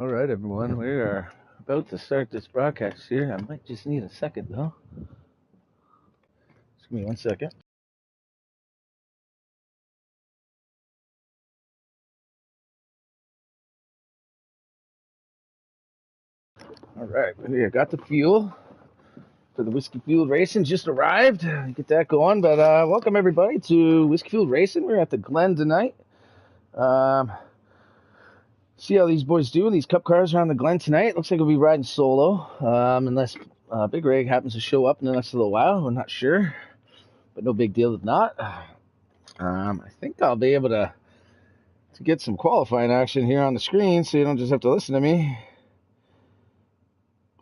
All right, everyone, we are about to start this broadcast here. I might just need a second, though. Just give me 1 second. All right, we got the fuel for the Whiskey Fueled Racing. Just arrived. Get that going. But welcome, everybody, to Whiskey Fueled Racing. We're at the Glen tonight. See how these boys do in these cup cars around the Glen tonight. Looks like we'll be riding solo, unless Big Rig happens to show up in the next little while. We're not sure, but no big deal if not. I think I'll be able to get some qualifying action here on the screen so you don't just have to listen to me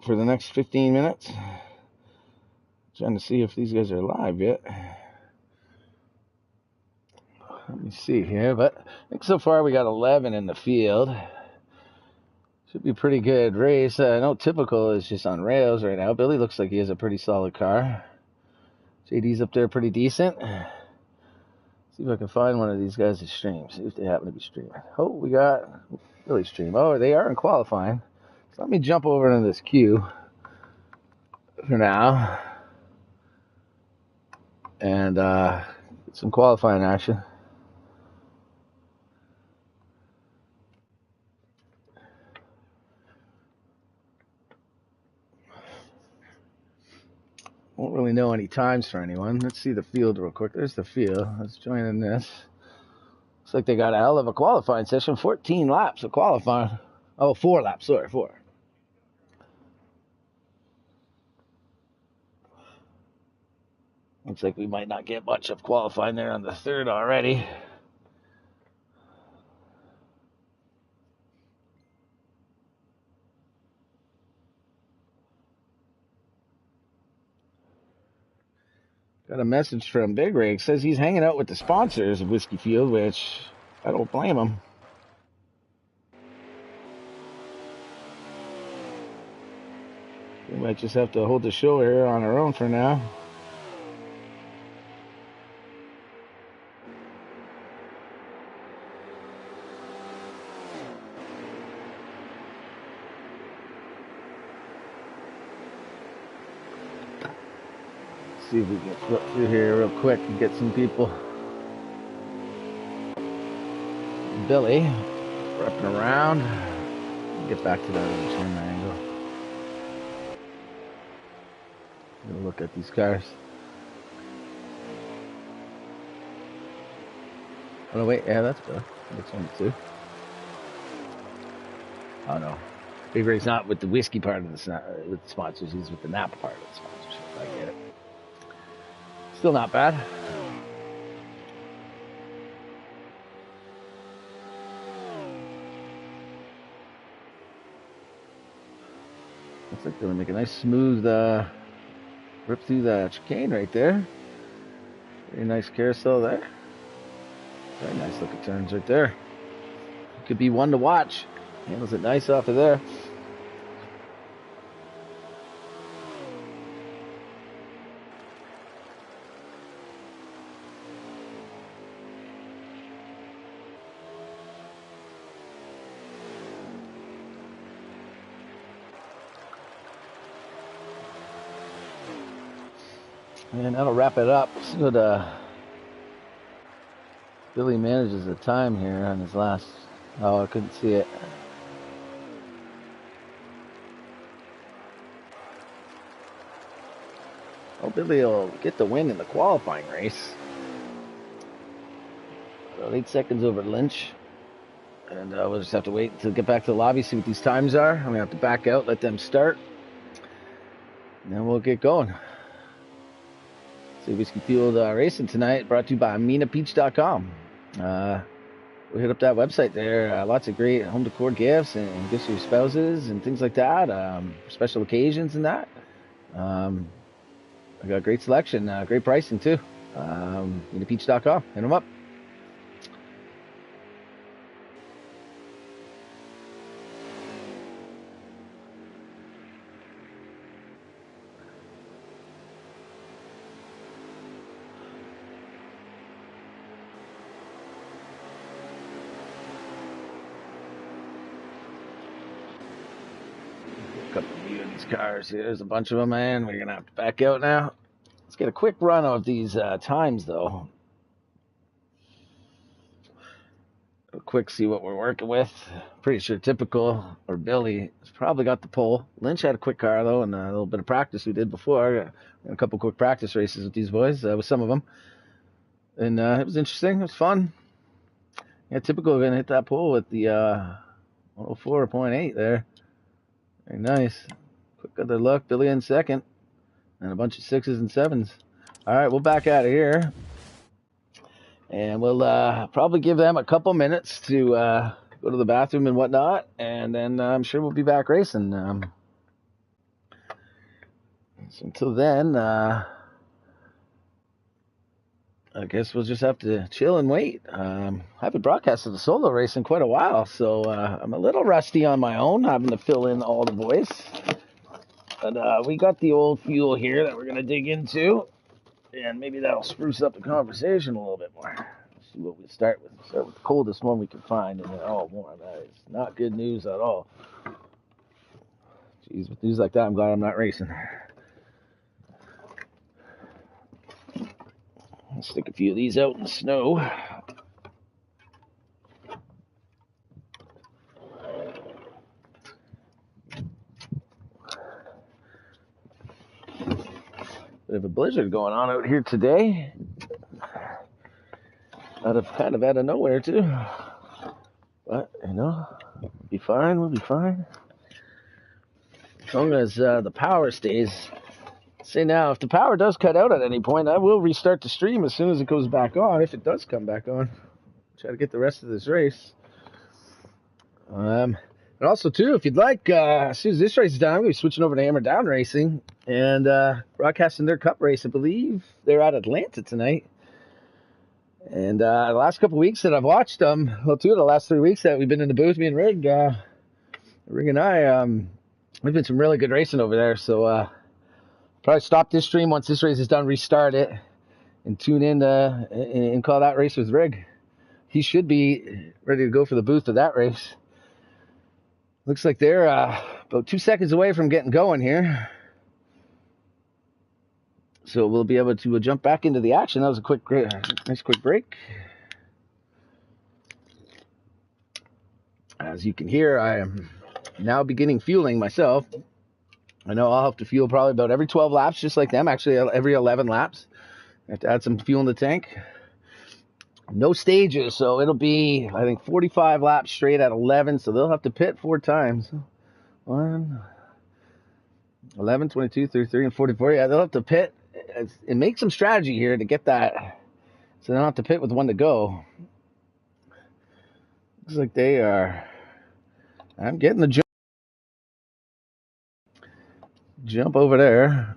for the next 15 minutes. Trying to see if these guys are live yet. Let me see here, but I think so far we got 11 in the field. Should be a pretty good race. I know Typical is just on rails right now. Billy looks like he has a pretty solid car. JD's up there pretty decent. See if I can find one of these guys to stream. See if they happen to be streaming. Oh, we got Billy stream. Oh, they are in qualifying. So let me jump over into this queue for now and get some qualifying action. Won't really know any times for anyone. Let's see the field real quick. There's the field. Let's join in this. Looks like they got a hell of a qualifying session. 14 laps of qualifying. Oh, 4 laps. Sorry, 4. Looks like we might not get much of qualifying there on the third already. Got a message from Big Rig. Says he's hanging out with the sponsors of Whiskey Field, which I don't blame him. We might just have to hold the show here on our own for now. See if we can flip through here real quick and get some people. Billy, repping around. Get back to the camera angle. Get a look at these cars. Oh no, wait, yeah, that's good. That's 1 2. Oh no, Big Rig's not with the whiskey part of the with the sponsors. He's with the Napa part of the sponsorship. I get it. Still not bad. Looks like they're gonna make a nice smooth rip through the chicane right there. Very nice carousel there. Very nice looking turns right there. Could be one to watch. Handles it nice off of there. And that'll wrap it up. See what Billy manages the time here on his last. Oh, I couldn't see it. Oh, Billy will get the win in the qualifying race. About 8 seconds over Lynch. And we'll just have to wait to get back to the lobby, see what these times are. I'm going to have to back out, let them start. And then we'll get going. So Whiskey Fueled Racing tonight, brought to you by AminaPeach.com. We'll hit up that website there. Lots of great home decor gifts and gifts for your spouses and things like that. Special occasions and that. I got a great selection, great pricing too. AminaPeach.com. Hit them up. A couple of these cars here. There's a bunch of them, man. We're going to have to back out now. Let's get a quick run of these times, though. A quick see what we're working with. Pretty sure Typical or Billy has probably got the pole. Lynch had a quick car, though, and a little bit of practice we did before. A couple quick practice races with these boys, with some of them. And it was interesting. It was fun. Yeah, Typical going to hit that pole with the 104.8 there. Very nice. Quick other look. Billy in second. And a bunch of 6s and 7s. All right, we'll back out of here. And we'll probably give them a couple minutes to go to the bathroom and whatnot. And then I'm sure we'll be back racing. So until then, I guess we'll just have to chill and wait. I haven't broadcasted the solo race in quite a while, so I'm a little rusty on my own, having to fill in all the boys. But we got the old fuel here that we're going to dig into. And maybe that'll spruce up the conversation a little bit more. Let's see what we start with. Start with the coldest one we can find, and then warm. That is not good news at all. Jeez, with news like that, I'm glad I'm not racing. I'll stick a few of these out in the snow. Bit of a blizzard going on out here today. Kind of out of nowhere too. But we'll be fine. We'll be fine. As long as the power stays. Say now, if the power does cut out at any point, I will restart the stream as soon as it goes back on. If it does come back on, try to get the rest of this race. And also, too, if you'd like, as soon as this race is done, I'm going to be switching over to Hammer Down Racing and broadcasting their Cup race. I believe they're at Atlanta tonight. And the last couple weeks that I've watched them, well, 2 of the last 3 weeks that we've been in the booth, me and Rig and I, we've been some really good racing over there. So probably stop this stream once this race is done, restart it, and tune in and call that race with Rig. He should be ready to go for the booth of that race. Looks like they're about 2 seconds away from getting going here. So we'll be able to jump back into the action. That was a nice quick break. As you can hear, I am now beginning fueling myself. I know I'll have to fuel probably about every 12 laps, just like them. Actually, every 11 laps. I have to add some fuel in the tank. No stages, so it'll be, I think, 45 laps straight at 11, so they'll have to pit 4 times. 1, 11, 22, 33, and 44. Yeah, they'll have to pit and make some strategy here to get that, so they don't have to pit with 1 to go. Looks like they are. I'm getting the jump over there.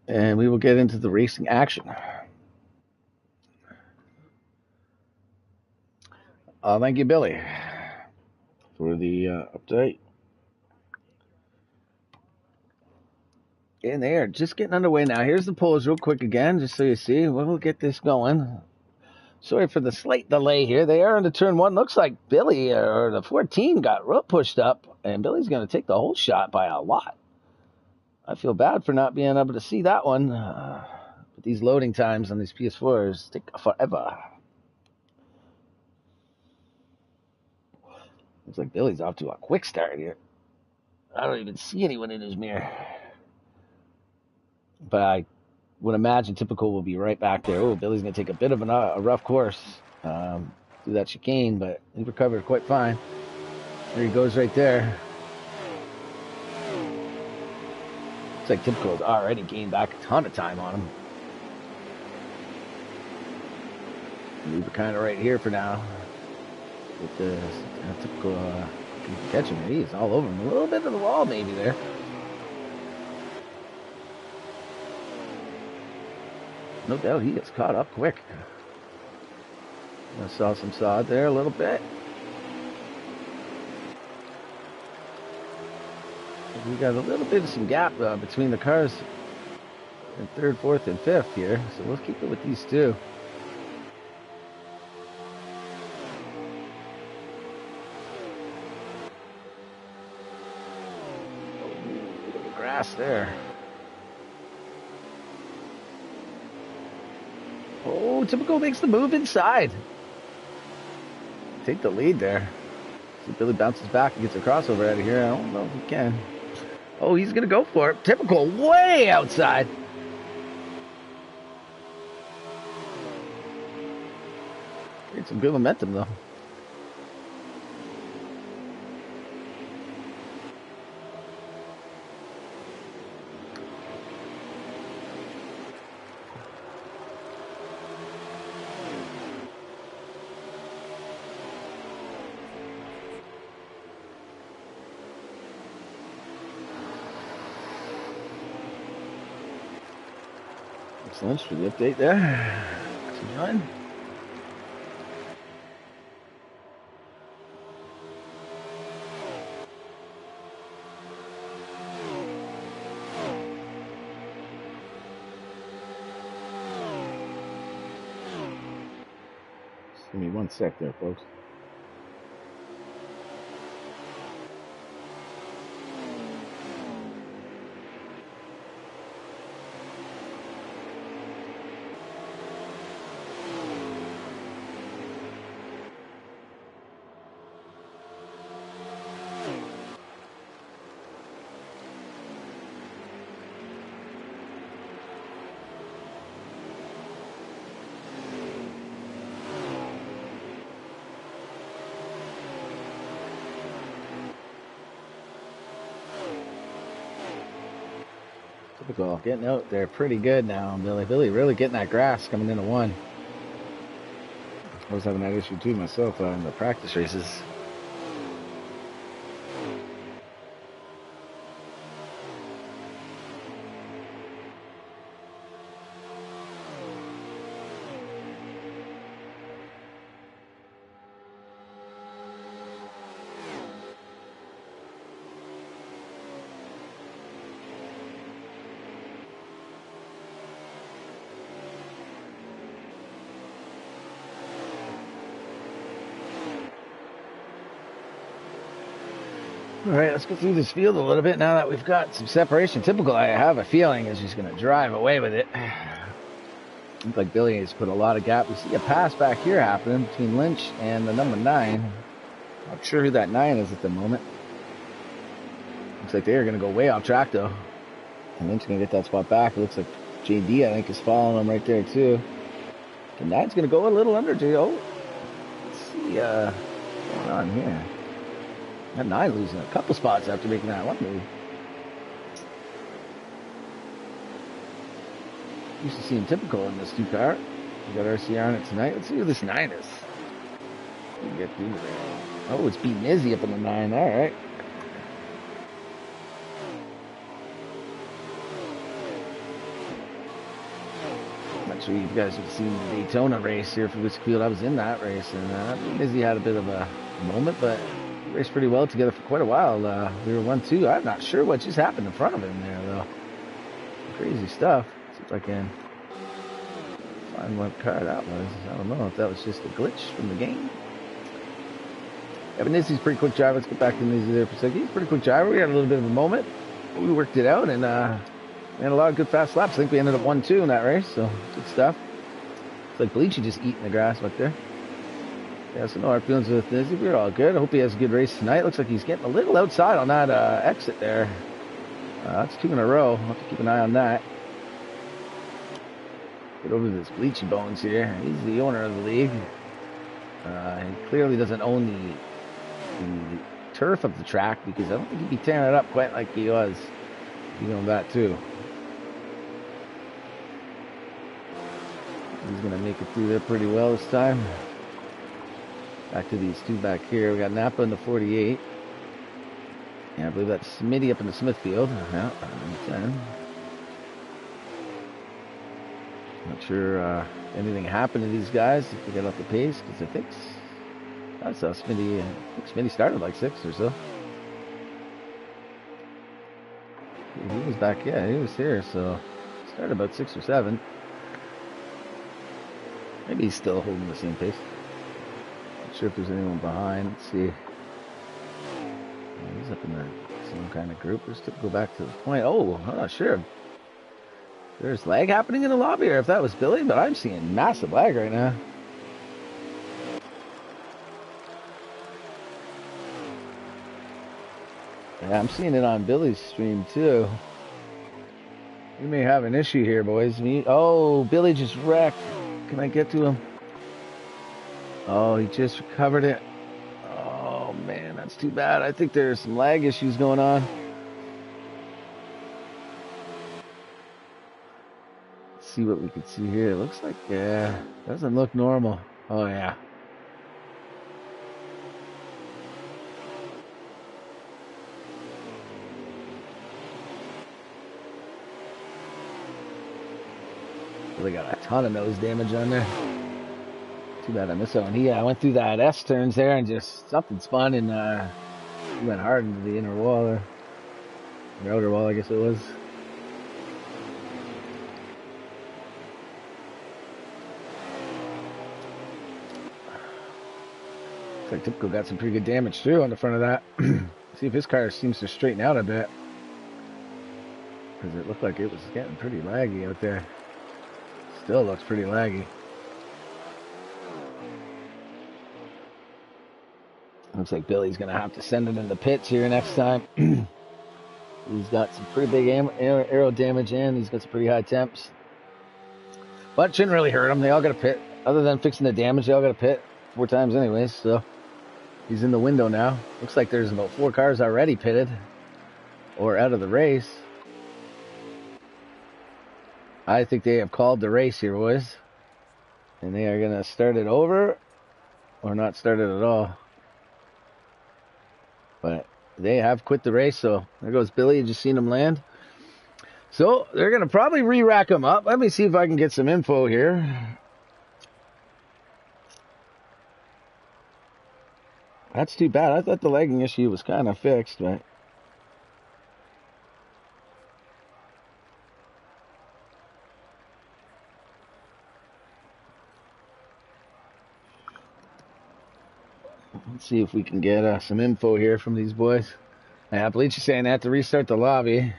And we will get into the racing action. Thank you, Billy, for the update. And they are just getting underway now. Here's the polls real quick again, just so you see. We'll get this going. Sorry for the slight delay here. They are into turn 1. Looks like Billy, or the 14, got real pushed up, and Billy's going to take the whole shot by a lot. I feel bad for not being able to see that one. But these loading times on these PS4s take forever. Looks like Billy's off to a quick start here. I don't even see anyone in his mirror. But I would imagine Typical will be right back there. Oh, Billy's going to take a bit of a rough course through that chicane, but he recovered quite fine. There he goes right there. Looks like Typical has already gained back a ton of time on him. We were kind of right here for now. With the Typical catching it. He's all over him. A little bit of the wall maybe there. No doubt he gets caught up quick. I saw some sod there a little bit. We got a little bit of some gap between the cars in 3rd, 4th, and 5th here. So we'll keep it with these 2. fast there. Oh, Typical makes the move inside. Take the lead there. See, Billy bounces back and gets a crossover out of here. I don't know if he can. Oh, he's going to go for it. Typical way outside. Get some good momentum, though. Thanks for the update there. John. Just give me 1 sec there, folks. Typical getting out there pretty good now, Billy. Billy really getting that grass coming into 1. I was having that issue too myself in the practice races. All right, let's go through this field a little bit now that we've got some separation. Typical, I have a feeling, is just going to drive away with it. Looks like Billy has put a lot of gap. We see a pass back here happening between Lynch and the number 9. Not sure who that 9 is at the moment. Looks like they're going to go way off track, though. And Lynch going to get that spot back. It looks like JD, I think, is following him right there, too. And 9's going to go a little under JD. Oh, let's see what's going on here. That 9 losing a couple spots after making that 1 move. Used to seeing Typical in this 2 car. We got RCR on it tonight. Let's see who this 9 is. We can get through there. Oh, it's beating Izzy up in the 9. All right. Not sure you guys have seen the Daytona race here for Whiskefield. I was in that race, and Izzy had a bit of a moment, but raced pretty well together for quite a while. We were 1-2. I'm not sure what just happened in front of him there, though. Crazy stuff. See if I can find what car that was. I don't know if that was just a glitch from the game. Evan Izzy's pretty quick driver. Let's get back to Izzy there for a second. He's a pretty quick driver. We had a little bit of a moment. We worked it out, and we had a lot of good fast laps. I think we ended up 1-2 in that race, so good stuff. It's like Bleachy just eating the grass back there. Yeah, so no hard feelings with Izzy. We're all good. I hope he has a good race tonight. Looks like he's getting a little outside on that exit there. That's 2 in a row. I'll have to keep an eye on that. Get over to this Bleachy Bones here. He's the owner of the league. He clearly doesn't own the turf of the track, because I don't think he'd be tearing it up quite like he was. You know that too. He's going to make it through there pretty well this time. Back to these 2 back here. We got Napa in the 48. Yeah, I believe that's Smitty up in the Smithfield. Yeah, 10. Not sure anything happened to these guys if they get off the pace, because I think I saw Smitty. I think Smitty started like 6 or so. He was back. Yeah, he was here. So started about 6 or 7. Maybe he's still holding the same pace. Not sure if there's anyone behind. Let's see. He's up in the some kind of group. Just to go back to the point. Oh, I'm not sure. There's lag happening in the lobby, or if that was Billy, but I'm seeing massive lag right now. Yeah, I'm seeing it on Billy's stream too. We may have an issue here, boys. Oh, Billy just wrecked. Can I get to him? Oh, he just recovered it. Oh, man, that's too bad. I think there's some lag issues going on. Let's see what we can see here. It looks like, yeah, doesn't look normal. Oh, yeah. Really got a ton of nose damage on there. Too bad I missed that one. He went through that S turns there and just something spun and he went hard into the inner wall there. Or outer wall, I guess it was. Looks like Typical got some pretty good damage through on the front of that. See if his car seems to straighten out a bit. Because it looked like it was getting pretty laggy out there. Still looks pretty laggy. Looks like Billy's going to have to send it in the pits here next time. He's got some pretty big aero damage and he's got some pretty high temps. But it shouldn't really hurt him. They all got a pit. Other than fixing the damage, they all got a pit 4 times anyways. So he's in the window now. Looks like there's about 4 cars already pitted or out of the race. I think they have called the race here, boys. And they are going to start it over or not start it at all. But they have quit the race, so there goes Billy. You just seen him land. So they're going to probably re-rack him up. Let me see if I can get some info here. That's too bad. I thought the lagging issue was kind of fixed, but... Let's see if we can get some info here from these boys. Yeah, Bleach is saying they have to restart the lobby.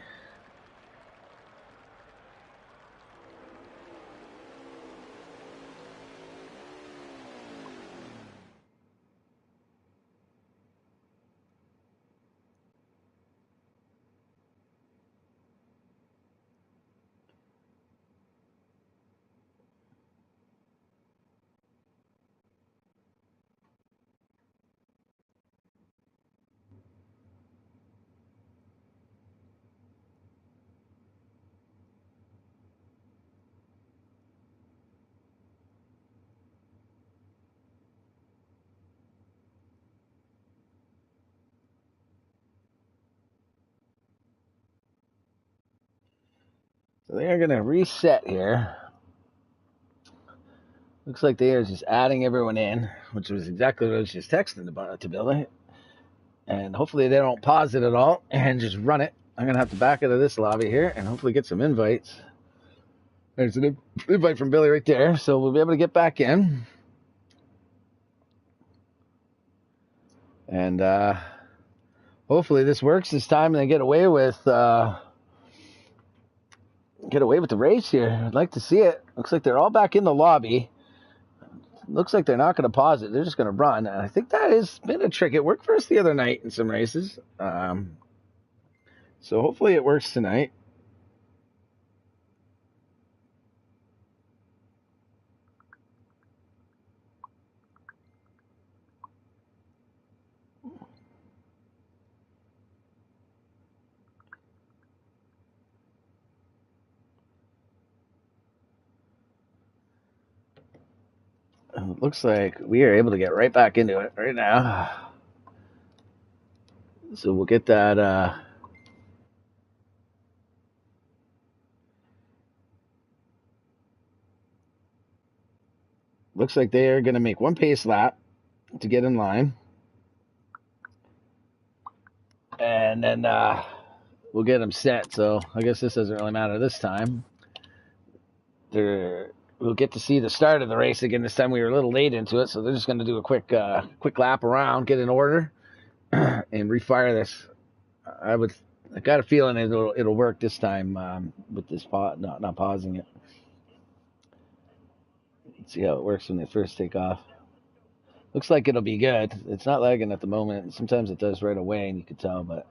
So they are going to reset here. Looks like they are just adding everyone in, which was exactly what I was just texting about to Billy. And hopefully they don't pause it at all and just run it. I'm going to have to back out of this lobby here and hopefully get some invites. There's an invite from Billy right there, so we'll be able to get back in. And hopefully this works this time and they get away with the race here. I'd like to see it. Looks like they're all back in the lobby. Looks like they're not going to pause it. They're just going to run. And I think that has been a trick. It worked for us the other night in some races. So hopefully it works tonight. It looks like we are able to get right back into it right now. So we'll get that. Looks like they are going to make one pace lap to get in line. And then we'll get them set. So I guess this doesn't really matter this time. We'll get to see the start of the race again. This time we were a little late into it, so they're just going to do a quick lap around, get in order, and refire this. I got a feeling it'll work this time with this not pausing it. Let's see how it works when they first take off. Looks like it'll be good. It's not lagging at the moment. Sometimes it does right away, and you can tell, but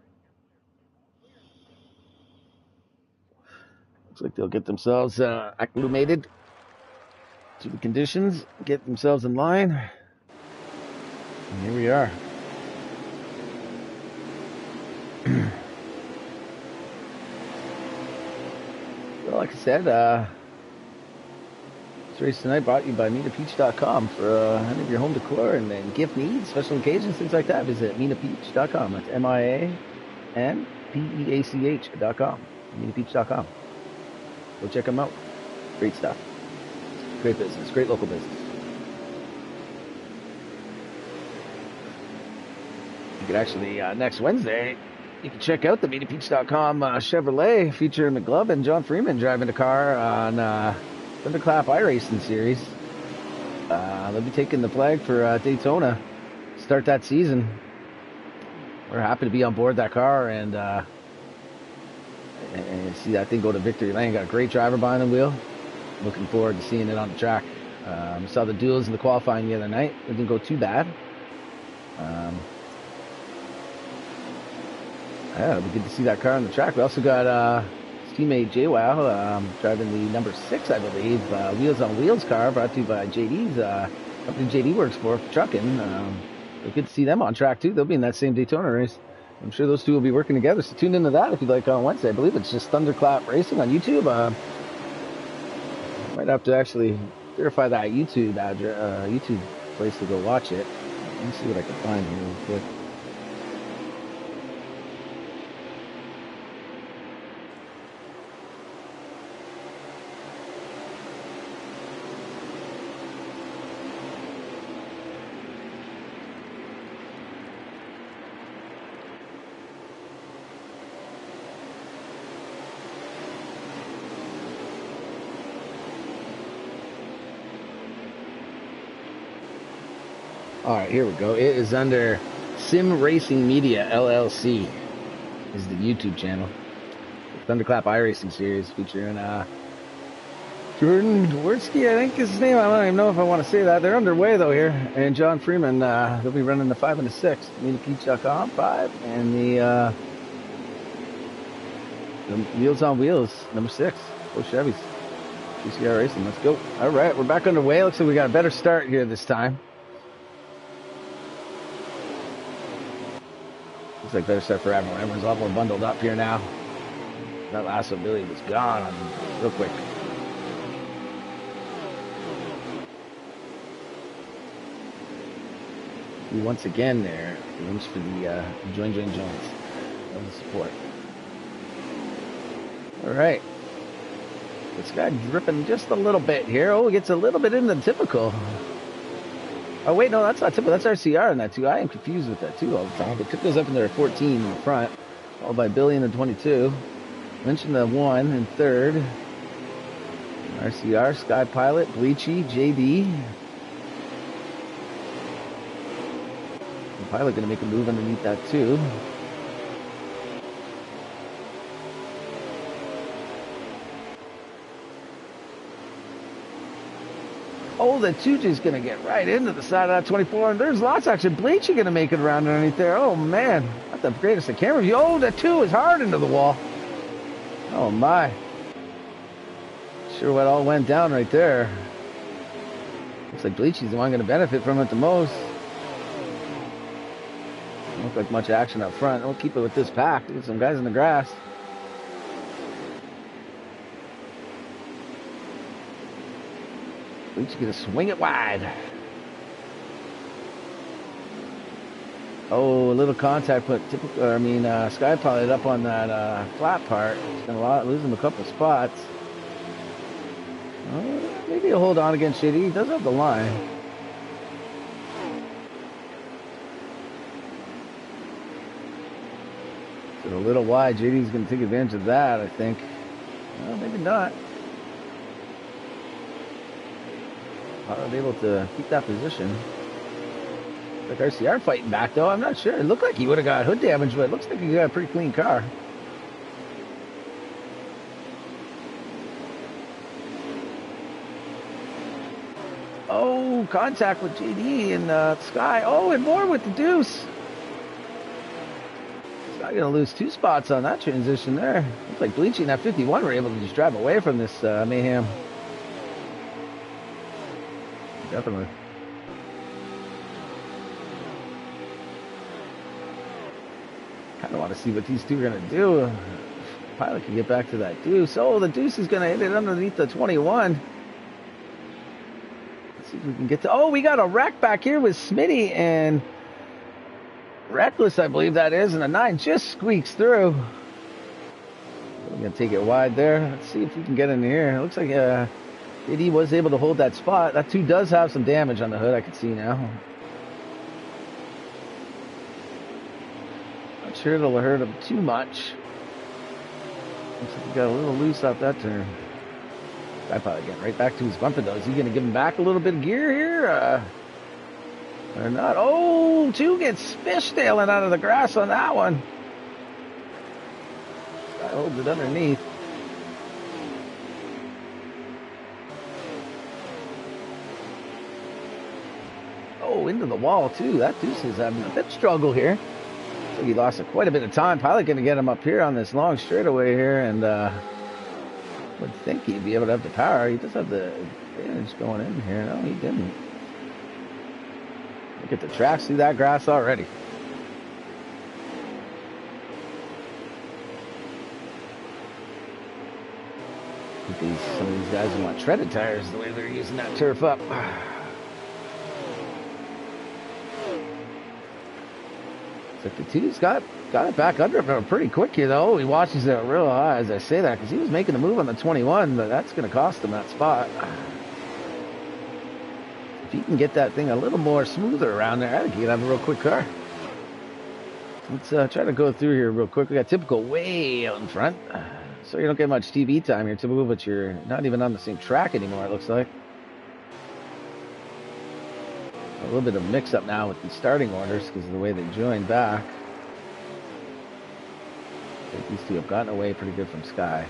looks like they'll get themselves acclimated to the conditions, get themselves in line. And here we are. Well, like I said, this race tonight brought to you by MinaPeach.com for any of your home decor and gift needs, special occasions, things like that. Visit MinaPeach.com. That's MIANPEACH.com. MinaPeach.com. Go check them out. Great stuff. Great business. Great local business. You could actually, next Wednesday, you can check out the MinaPeach.com Chevrolet featuring McGlove and John Freeman driving the car on Thunderclap iRacing Series. They'll be taking the flag for Daytona. Start that season. We're happy to be on board that car and see that thing go to victory lane. Got a great driver behind the wheel. Looking forward to seeing it on the track. Saw the duels in the qualifying the other night. It didn't go too bad. Yeah, it'll be good to see that car on the track. We also got his teammate JWoww driving the number 6, I believe, Wheels on Wheels car, brought to you by JD's company JD works for trucking. But good to see them on track too. They'll be in that same Daytona race. I'm sure those two will be working together. So tune into that if you'd like on Wednesday. I believe it's just Thunderclap Racing on YouTube. Might have to actually verify that YouTube address, YouTube place to go watch it. Let me see what I can find here real quick. All right, here we go. It is under Sim Racing Media LLC is the YouTube channel. The Thunderclap iRacing Series featuring Jordan Dworsky, I think is his name. I don't even know if I want to say that. They're underway though here. And John Freeman, they'll be running the 5 and the 6. MinaPeach.com 5 and the Wheels on Wheels number 6. Go Chevys. GCR Racing. Let's go. All right, we're back underway. Looks like we got a better start here this time. Looks like better start for everyone. Everyone's a lot more bundled up here now. That last one really was gone real quick. We once again there, rooms for the joins of the support. All right. This guy dripping just a little bit here. Oh, it gets a little bit into the typical. Oh, wait, no, that's not typical. That's RCR in that, too. I am confused with that, too, all the time. But Tip goes up in there at 14 in the front, followed by Billy in the 22. Lynch in the 1 in third. RCR, Sky Pilot, Bleachy, JD. The Pilot going to make a move underneath that, too. Oh, the 2G's going to get right into the side of that 24, and there's lots action. Bleachy going to make it around underneath there. Oh, man. Not the greatest of camera view. Oh, the 2 is hard into the wall. Oh, my. Sure what all went down right there. Looks like Bleachy's the one going to benefit from it the most. Doesn't look like much action up front. We'll keep it with this pack. Get some guys in the grass. Bleachy's going to swing it wide. Oh, a little contact put Sky Pilot up on that flat part. It's going to lose him a couple spots. Maybe he'll hold on against JD. He does have the line. So a little wide. JD's going to take advantage of that, I think. Well, maybe not. Not able to keep that position. Like RCR fighting back, though. I'm not sure. It looked like he would have got hood damage, but it looks like he got a pretty clean car. Oh, contact with JD and Sky. Oh, and more with the Deuce. Sky gonna lose 2 spots on that transition there. Looks like Bleachy and that 51 were able to just drive away from this mayhem. Definitely. Kind of want to see what these two are gonna do. Pilot can get back to that Deuce. Oh, the Deuce is gonna hit it underneath the 21. See if we can get to. Oh, we got a wreck back here with Smitty and Reckless, I believe that is, and a 9 just squeaks through. We're gonna take it wide there. Let's see if we can get in here. It looks like JD was able to hold that spot. That 2 does have some damage on the hood, I can see now. Not sure it'll hurt him too much. Looks like he got a little loose off that turn. Guy probably getting right back to his bumper, though. Is he going to give him back a little bit of gear here? Or not? Oh, 2 gets fishtailing out of the grass on that one. Guy holds it underneath. Oh, into the wall, too. That Deuce is having a bit of struggle here. So he lost quite a bit of time. Probably going to get him up here on this long straightaway here, and would think he'd be able to have the power. He does have the advantage going in here. No, he didn't. Look at the tracks through that grass already. Some of these guys want treaded tires the way they're using that turf up. Looks like the 2's got it back under him pretty quick here, though. He watches it real high as I say that, because he was making a move on the 21, but that's going to cost him that spot. If he can get that thing a little more smoother around there, I think he could have a real quick car. Let's try to go through here real quick. We got Typical way out in front, so you don't get much TV time here, Typical, but you're not even on the same track anymore, it looks like. A little bit of mix-up now with the starting orders because of the way they joined back. I think these 2 have gotten away pretty good from Sky.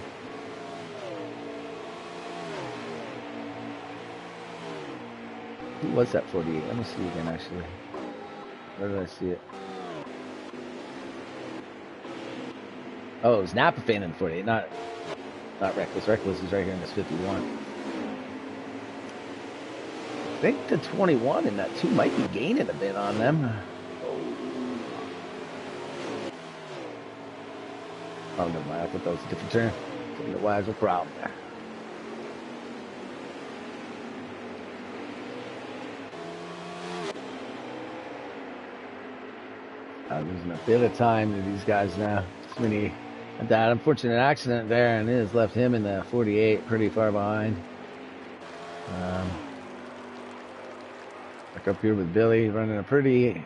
Who was that 48? Let me see again, actually. Where did I see it? Oh, it was Napafane in 48, not Reckless. Reckless is right here in this 51. I think the 21 and that 2 might be gaining a bit on them. Oh, never mind. I thought that was a different turn. I don't know why there's a problem there. I'm losing a bit of time to these guys now. Smitty had that unfortunate accident there, and it has left him in the 48 pretty far behind. Back up here with Billy, running a pretty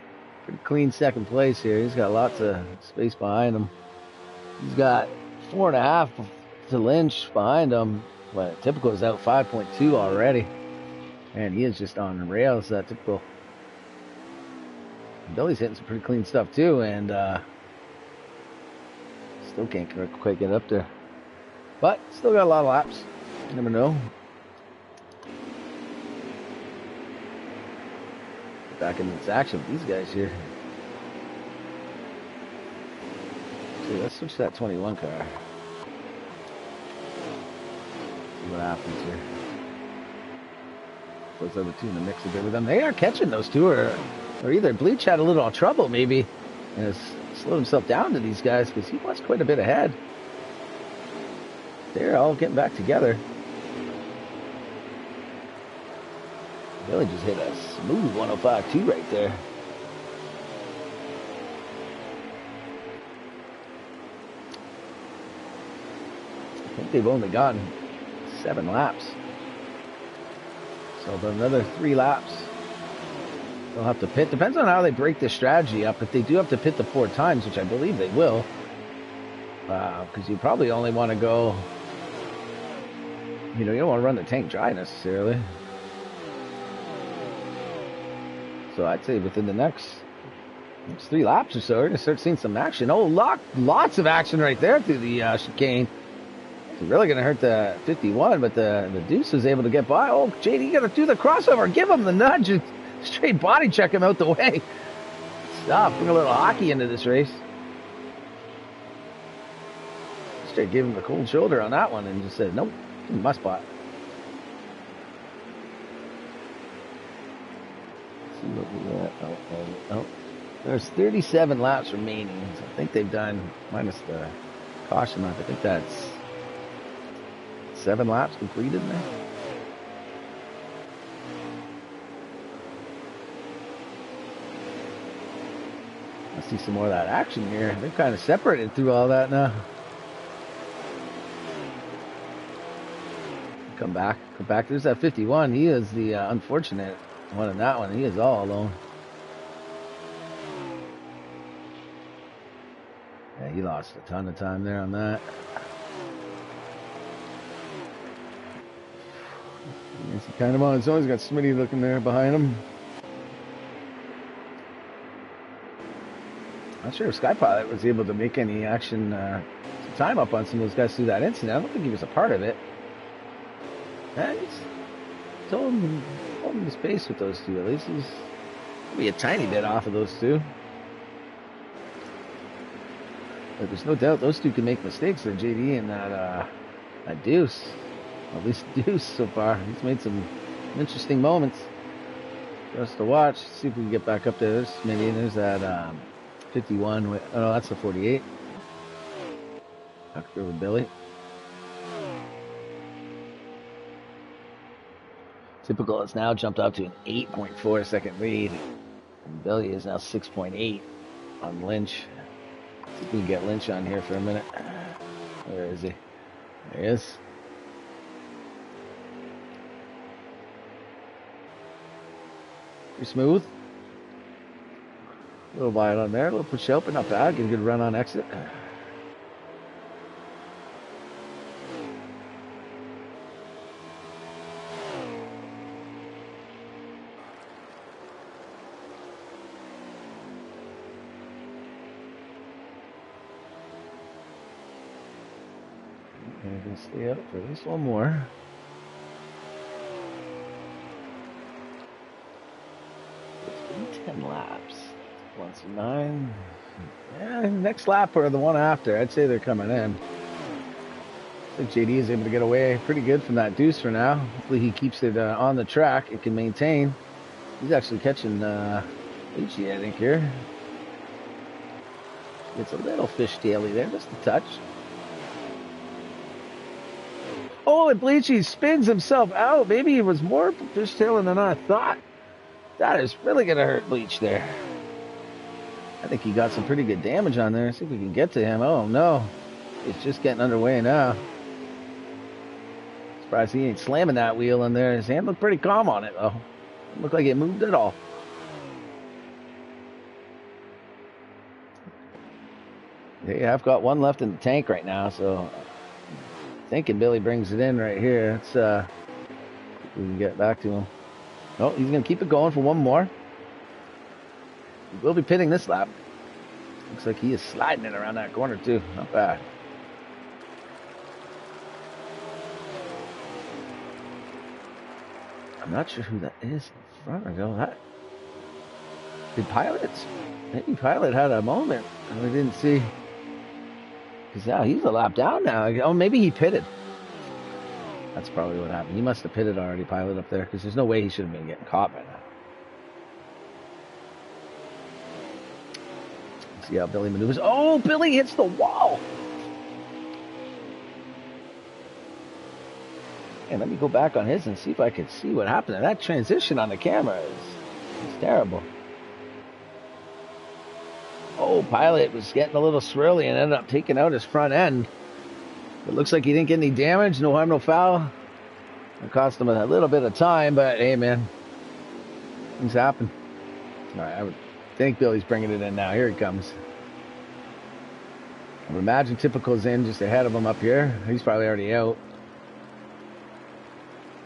clean second place here. He's got lots of space behind him. He's got 4.5 to Lynch behind him, but Typical is out 5.2 already. And he is just on rails, Typical. Billy's hitting some pretty clean stuff too, and still can't quite get up there. But still got a lot of laps. You never know. Back in this action with these guys here. See, let's switch that 21 car. See what happens here. Those other 2 in the mix a bit with them. They are catching those 2, or either Bleach had a little trouble maybe and has slowed himself down to these guys because he was quite a bit ahead. They're all getting back together. Billy just hit a smooth 105.2 right there. I think they've only gotten 7 laps. So about another 3 laps. They'll have to pit. Depends on how they break this strategy up. If they do have to pit the 4 times, which I believe they will, because you probably only want to go, you don't want to run the tank dry necessarily. So I'd say within the next 3 laps or so, we're going to start seeing some action. Oh, lots of action right there through the chicane. It's really going to hurt the 51, but the Deuce was able to get by. Oh, JD, you got to do the crossover. Give him the nudge and straight body check him out the way. Stop. Bring a little hockey into this race. Straight gave him the cold shoulder on that one and just said, nope, in my spot. Let's see what we got. Oh. There's 37 laps remaining. So I think they've done, minus the caution lap, I think that's 7 laps completed now. I see some more of that action here. They're kind of separated through all that now. Come back. There's that 51. He is the unfortunate one in that one. He is all alone. Yeah, he lost a ton of time there on that. He's kind of on his own. He's got Smitty looking there behind him. Not sure if Skypilot was able to make any action time up on some of those guys through that incident. I don't think he was a part of it. Yeah, he's holding his pace with those two. At least he's maybe a tiny bit off of those two. But there's no doubt those two can make mistakes. They're JD and that Deuce. At least Deuce so far. He's made some interesting moments for us to watch. See if we can get back up there. There's Smitty and there's that 51. Oh, no, that's the 48. Back there with Billy. Typical has now jumped up to an 8.4 second lead. And Billy is now 6.8 on Lynch. See if we can get Lynch on here for a minute. Where is he? There he is. Pretty smooth. A little wide on there, a little push out, but not bad. Get a good run on exit. And going to stay up for at least one more. It's been 10 laps. 1-9. Yeah, next lap or the one after, I'd say they're coming in. I think JD is able to get away pretty good from that Deuce for now. Hopefully he keeps it on the track. It can maintain. He's actually catching Lucci, I think, here. It's a little fish-taily there, just a touch. Oh, and Bleachy spins himself out. Maybe he was more fishtailing than I thought. That is really going to hurt Bleach there. I think he got some pretty good damage on there. See if we can get to him. Oh, no. It's just getting underway now. Surprised he ain't slamming that wheel in there. His hand looked pretty calm on it, though. Didn't look like it moved at all. They have got one left in the tank right now, so thinking Billy brings it in right here. Let's we can get back to him. Oh, he's going to keep it going for one more. We'll be pitting this lap. Looks like he is sliding it around that corner too. Not bad. I'm not sure who that is in front of him. Did Pilot? Maybe Pilot had a moment and we didn't see. Because now he's a lap down now. Oh, maybe he pitted. That's probably what happened. He must have pitted already, Pilot up there, because there's no way he should have been getting caught by now. Let's see how Billy maneuvers. Oh, Billy hits the wall. And let me go back on his and see if I can see what happened. And that transition on the camera is terrible. Oh, Pilot was getting a little swirly and ended up taking out his front end. It looks like he didn't get any damage. No harm, no foul. It cost him a little bit of time, but hey, man, things happen. All right, I would think Billy's bringing it in now. Here he comes. I would imagine Typical's in just ahead of him up here. He's probably already out.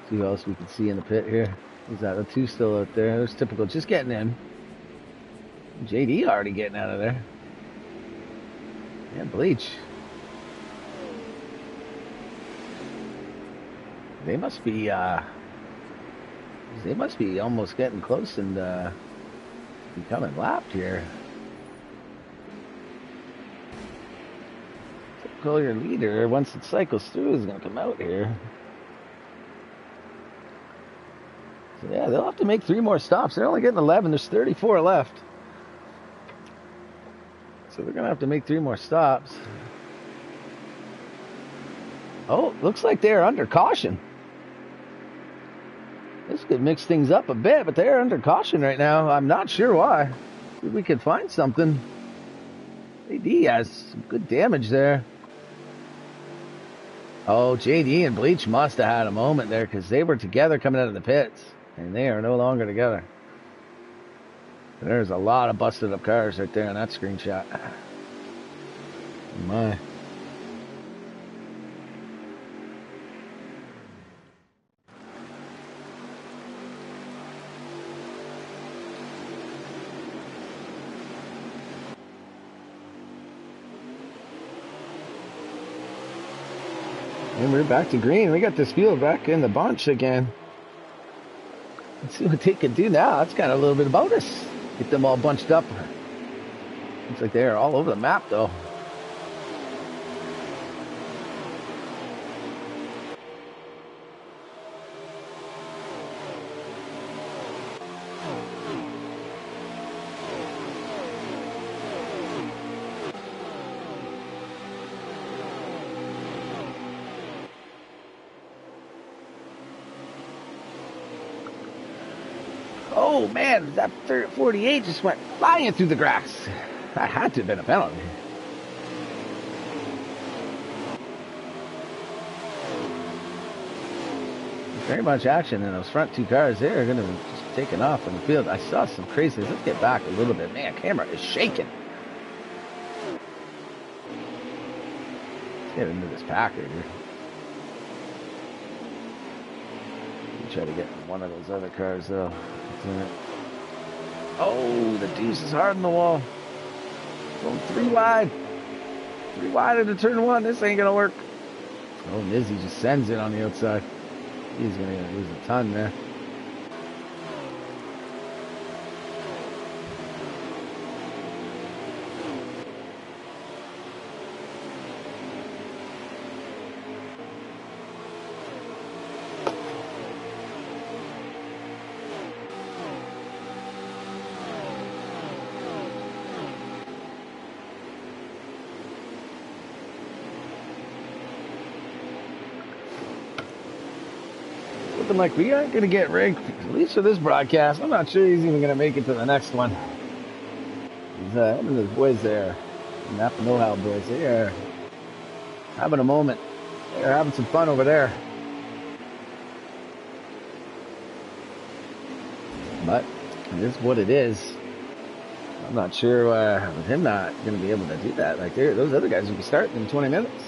See who else we can see in the pit here. Who's that? The two still out there. There's typical just getting in. JD already getting out of there. Yeah, Bleach. They must be almost getting close and becoming lapped here. Typical, your leader, once it cycles through, is going to come out here. So yeah, they'll have to make 3 more stops. They're only getting 11. There's 34 left. So they're going to have to make 3 more stops. Oh, looks like they're under caution. This could mix things up a bit, but they're under caution right now. I'm not sure why. See if we could find something. AD has some good damage there. Oh, JD and Bleach must have had a moment there because they were together coming out of the pits, and they are no longer together. There's a lot of busted up cars right there in that screenshot. My. And we're back to green. We got this field back in the bunch again. Let's see what they can do now. That's got a little bit of bonus. Get them all bunched up. Looks like they're all over the map, though. Oh, man, that 48 just went flying through the grass. That had to have been a penalty. Very much action in those front 2 cars. They're going to be just taking off in the field. I saw some craziness. Let's get back a little bit. Man, camera is shaking. Let's get into this pack right here. Try to get in one of those other cars, though. Oh, the deuce is hard on the wall. Going 3 wide. 3 wide into turn 1. This ain't going to work. Oh, Nizzy just sends it on the outside. He's going to lose a ton there. Looking like we aren't going to get rigged, at least for this broadcast. I'm not sure he's even going to make it to the next one. He's him and his boys there, Napa Know-How boys, they are having a moment. They're having some fun over there. But it is what it is. I'm not sure with him not going to be able to do that. Like those other guys will be starting in 20 minutes.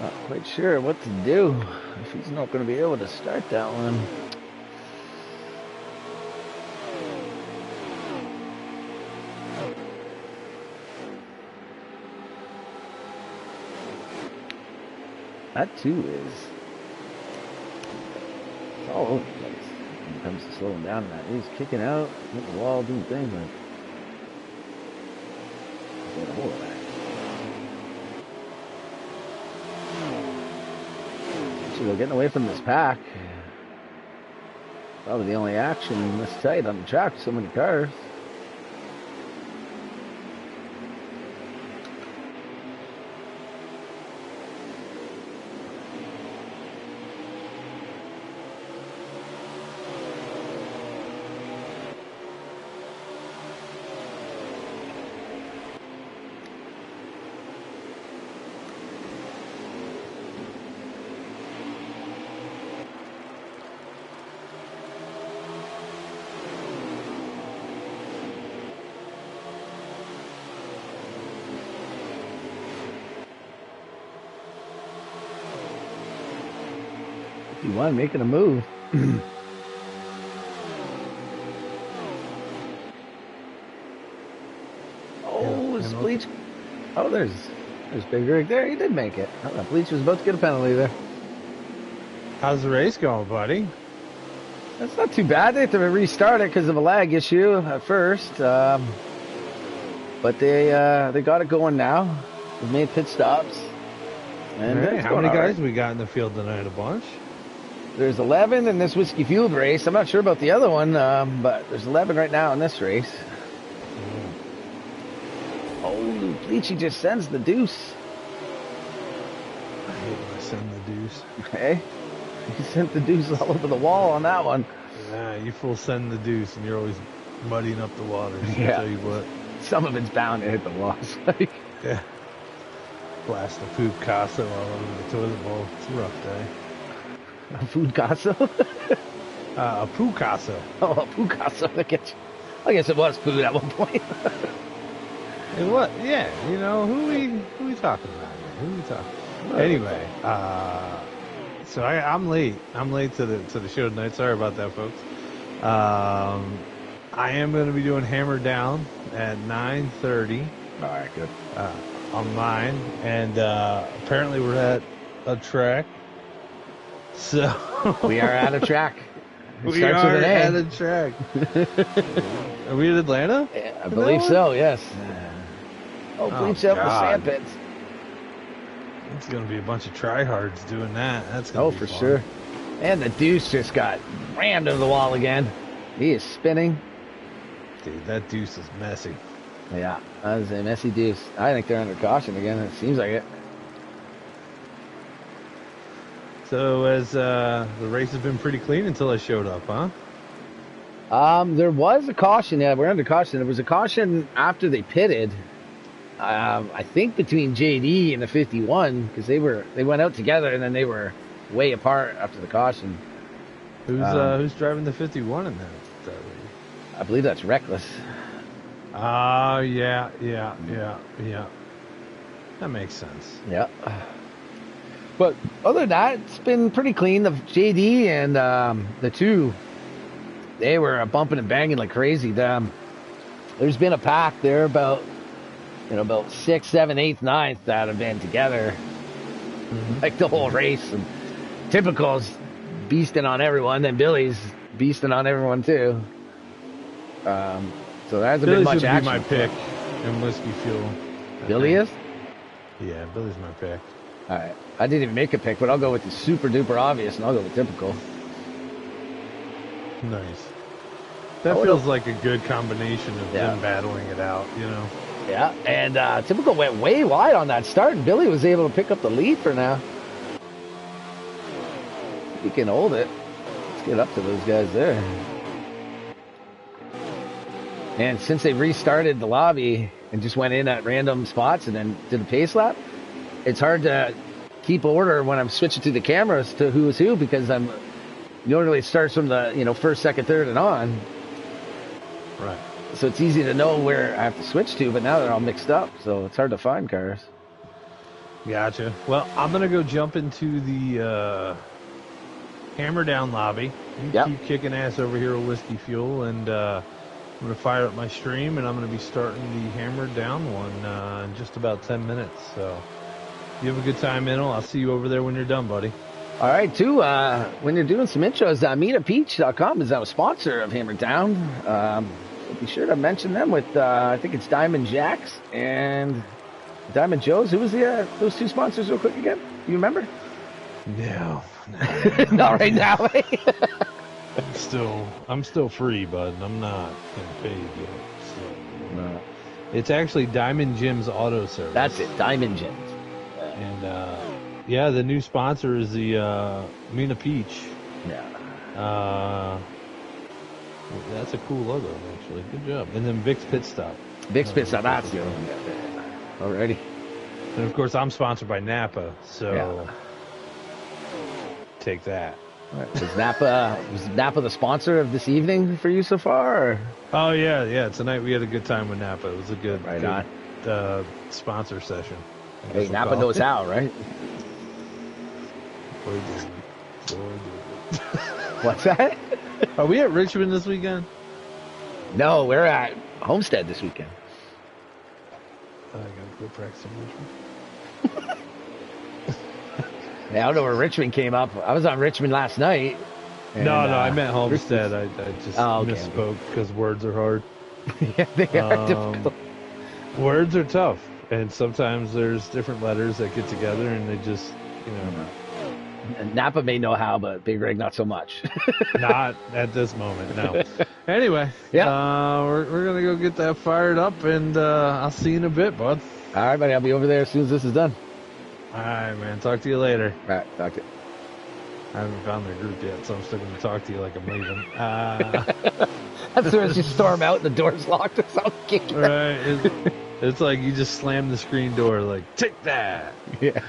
Not quite sure what to do if he's not going to be able to start that one. That too is all over the place when it comes to slowing down. That he's kicking out, hitting the wall, doing things like. Get a hold of that. They're getting away from this pack. Probably the only action this tight on the track with so many cars. 51 making a move. Oh, is Bleach? Oh, there's Big Rig there. He did make it. Oh, Bleach was about to get a penalty there. How's the race going, buddy? That's not too bad. They have to restart it because of a lag issue at first. But they got it going now. They've made pit stops. And right. How many guys we got in the field tonight? A bunch? There's 11 in this Whiskey Fueled race. I'm not sure about the other one, but there's 11 right now in this race. Oh, Bleachy just sends the deuce. I hate when I send the deuce. Okay. He sent the deuce all over the wall on that one. Yeah, you full send the deuce, and you're always muddying up the waters. Yeah. I'll tell you what. Some of it's bound to hit the walls. Yeah. Blast the food casa all over the toilet bowl. It's a rough day. A food casa? A poo casa. Oh, a poo casa. I guess it was food at one point. And what? Yeah, you know, who we talking about here? Who we talking? Anyway, so I'm late. I'm late to the show tonight. Sorry about that, folks. I am going to be doing Hammer Down at 9:30. All right, good. On mine, and apparently we're at a track. So we are at a track. We are at a track. Are we in Atlanta? Yeah, I believe so. Yes. Oh, Bleach out the sand pits. It's going to be a bunch of tryhards doing that. That's going to be fun. Sure. And the deuce just got rammed into the wall again. He is spinning. Dude, that deuce is messy. Yeah, that was a messy deuce. I think they're under caution again. It seems like it. So as the race has been pretty clean until I showed up, huh? There was a caution. Yeah, we're under caution. There was a caution after they pitted. I think between JD and the 51 because they went out together and then they were way apart after the caution. Who's driving the 51 in that race? I believe that's Reckless. Yeah. That makes sense. Yeah. But other than that, it's been pretty clean. The JD and the two, they were bumping and banging like crazy. There's been a pack there about 6th, 7th, 8th, 9th that have been together like the whole race. And Typical's beasting on everyone, then Billy's beasting on everyone too. So there hasn't been much action. Billy's my pick in Whiskey Fuel. Billy is? Yeah, Billy's my pick. All right. I didn't even make a pick, but I'll go with the super duper obvious, and I'll go with Typical. Nice. That feels like a good combination of them battling it out, you know? Yeah, and Typical went way wide on that start, and Billy was able to pick up the lead for now. He can hold it. Let's get up to those guys there. And since they restarted the lobby and just went in at random spots and then did a pace lap, it's hard to keep order when I'm switching to the cameras to who is who because normally it starts from the first, second, third, and on. Right. So it's easy to know where I have to switch to, but now they're all mixed up, so it's hard to find cars. Gotcha. Well, I'm gonna go jump into the Hammer Down lobby. You keep kicking ass over here with Whiskey Fuel, and I'm going to fire up my stream, and I'm going to be starting the Hammer Down one in just about 10 minutes. So you have a good time, Minnow. I'll see you over there when you're done, buddy. All right, too. When you're doing some intros, MeetAPeach.com is a sponsor of Hammer Down. Be sure to mention them with, I think it's Diamond Jacks and Diamond Joe's. Who was those two sponsors real quick again? You remember? No. Not right now. I'm still free, bud. I'm not getting paid yet. So. No. It's actually Diamond Jim's Auto Service. That's it, Diamond Jim's. And the new sponsor is the Mina Peach. Yeah. That's a cool logo, actually. Good job. And then Vic's Pit Stop. Vic's Pit Stop. That's the one. Alrighty. And of course, I'm sponsored by Napa, so take that. Right. Was Napa the sponsor of this evening for you so far? Or? Oh yeah. Tonight we had a good time with Napa. It was a good sponsor session. Hey, Napa knows how, right? What's that? Are we at Richmond this weekend? No, we're at Homestead this weekend. I gotta go practice in Richmond. Yeah, I don't know where Richmond came up. I was on Richmond last night. And, no, I meant Homestead. I just misspoke because words are hard. Yeah, they are difficult. Words are tough, and sometimes there's different letters that get together, and they just, And Napa may know how, but Big Rig not so much. Not at this moment, no. Anyway, yeah, we're gonna go get that fired up, and I'll see you in a bit, bud. All right, buddy. I'll be over there as soon as this is done. All right, man. Talk to you later. All right, talk to you. I haven't found their group yet, so I'm still going to talk to you like I'm leaving. As soon as you storm out, the door's locked. It's all kicking. Right. It's like you just slam the screen door, like, take that. Yeah.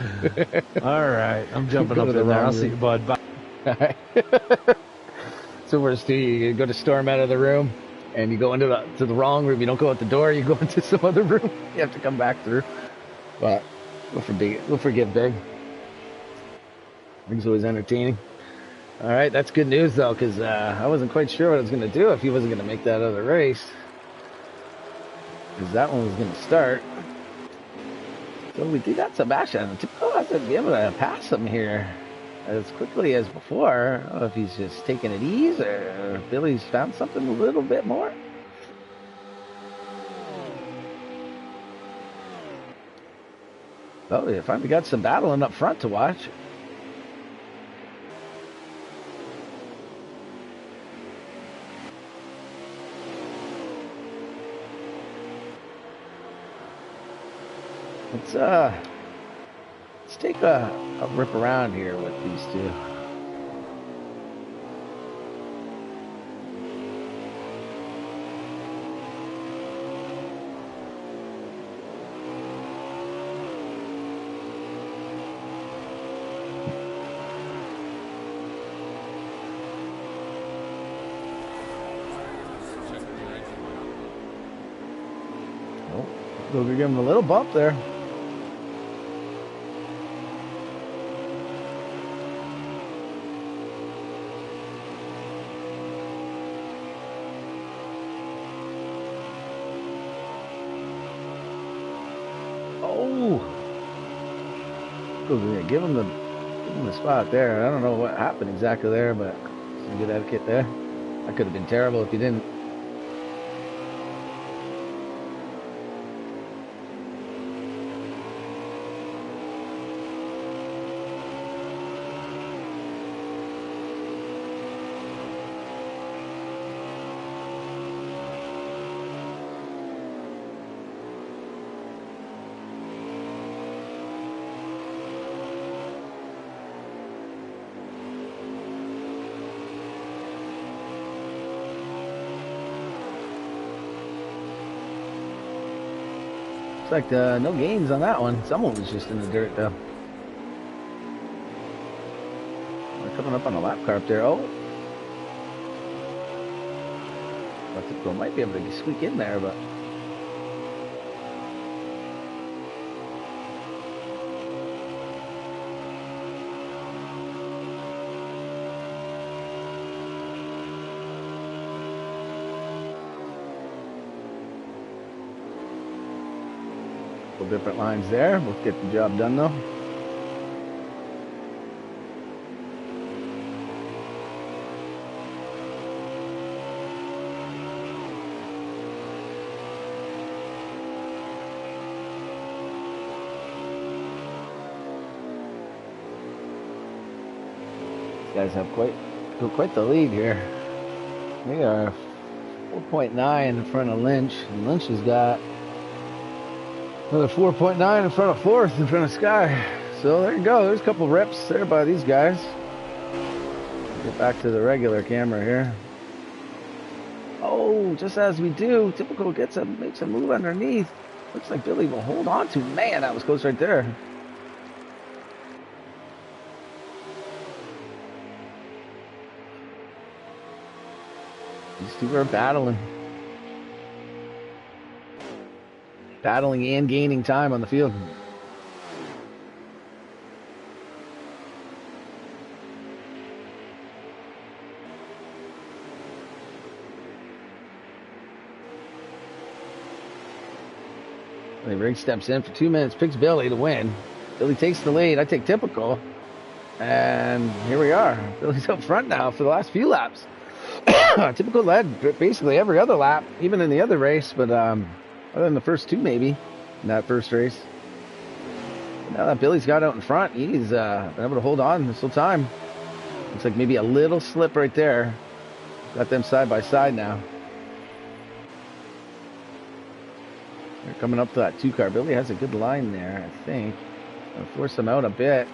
All right. I'm jumping up in there. I'll see you, bud. Bye. All right. So where's you go to storm out of the room, and you go into the wrong room. You don't go out the door. You go into some other room. You have to come back through. But we'll forgive Big. Big's always entertaining. All right, that's good news though, because I wasn't quite sure what I was going to do if he wasn't going to make that other race, because that one was going to start. So we do got some action. Typical has to be able to pass him here as quickly as before. I don't know if he's just taking it easy or if Billy's found something a little bit more. Oh, we finally got some battling up front to watch. Let's take a rip around here with these two. Oh, we'll give him a little bump there. Give him the spot there. I don't know what happened exactly there, but some good etiquette there. That could have been terrible if he didn't. Looks like no gains on that one. Someone was just in the dirt though. We're coming up on a lap car up there. Oh, Typical might be able to squeak in there, but different lines there. We'll get the job done though. These guys have quite the lead here. They are 4.9 in front of Lynch, and Lynch has got another 4.9 in front of fourth, in front of Sky. So there you go. There's a couple reps there by these guys. Get back to the regular camera here. Oh, just as we do, Typical makes a move underneath. Looks like Billy will hold on to. Man, that was close right there. These two are battling and gaining time on the field. Rig steps in for 2 minutes, picks Billy to win. Billy takes the lead. I take Typical. And here we are. Billy's up front now for the last few laps. Typical led basically every other lap, even in the other race, but other than the first 2 maybe in that first race. Now that Billy's got out in front, he's been able to hold on this whole time. Looks like maybe a little slip right there. Got them side by side now. They're coming up to that 2 car. Billy has a good line there, I think. Gonna force them out a bit.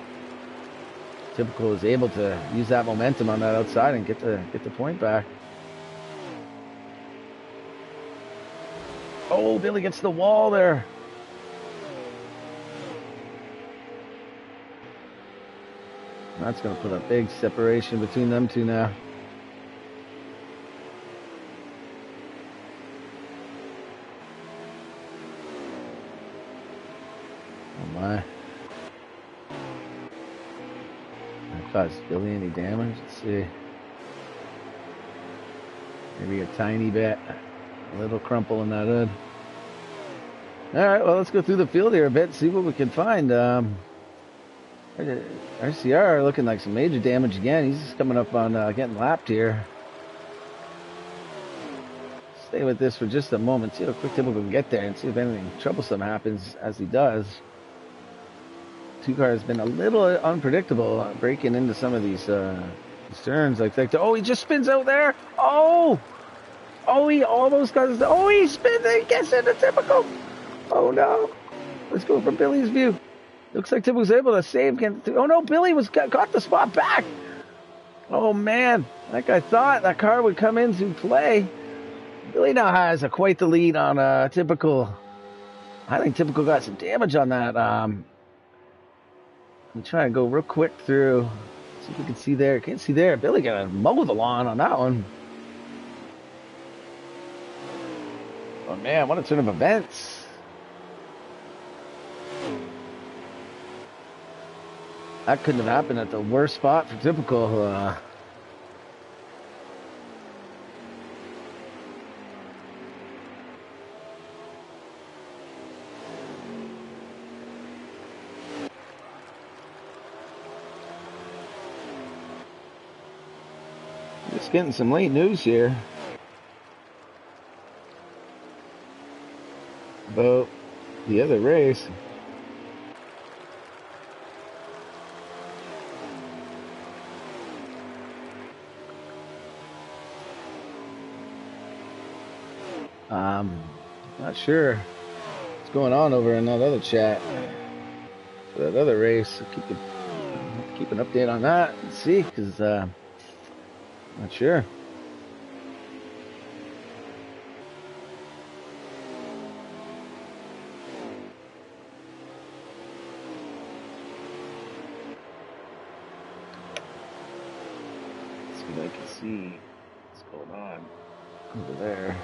Typical is able to use that momentum on that outside and get the point back. Oh, Billy gets the wall there. That's going to put a big separation between them two now. Oh my. That caused Billy any damage? Let's see. Maybe a tiny bit. A little crumple in that hood. Alright, well, let's go through the field here a bit, see what we can find. RCR looking like some major damage again. He's just coming up on getting lapped here. Stay with this for just a moment. See how quick Typical can get there and see if anything troublesome happens as he does. 2 car has been a little unpredictable breaking into some of these turns. Oh, he just spins out there. Oh, he almost got his. Oh, he spins. He gets into Typical. Oh no. Let's go from Billy's view. Looks like Typical was able to save. Oh no, Billy got the spot back. Oh man, like I thought that car would come into play. Billy now has quite the lead on Typical. I think Typical got some damage on that. I'm trying to go real quick through. See if we can see there. Can't see there. Billy got a mow the lawn on that one. Oh man, what a turn of events. That couldn't have happened at the worst spot for Typical. Just getting some late news here about the other race. Not sure what's going on over in that other chat. That other race, keep an update on that and see, because not sure. Let's see if I can see what's going on over there.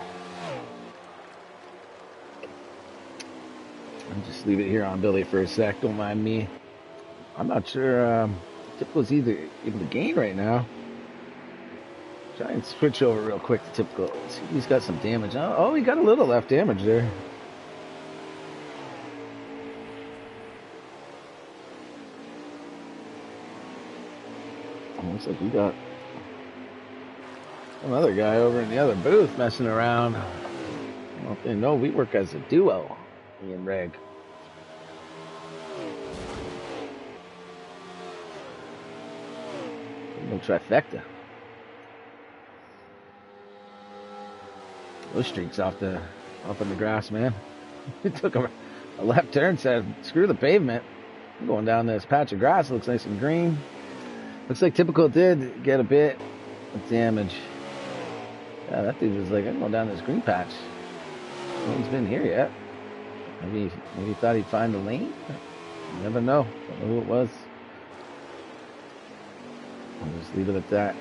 I'll just leave it here on Billy for a sec, don't mind me. I'm not sure Typical's either able to gain right now. Try and switch over real quick to Typical. See if he's got some damage. Oh, he got a little left damage there. Looks like we got another guy over in the other booth messing around. Well, if they know we work as a duo, me and Reg. No trifecta. Those streaks off in the grass, man. He took a left turn, said, screw the pavement. I'm going down this patch of grass. Looks nice and green. Looks like Typical did get a bit of damage. Yeah, that dude was like, I'm going down this green patch. No one's been here yet. Maybe he thought he'd find the lane. You never know. Don't know who it was. I'll just leave it at that.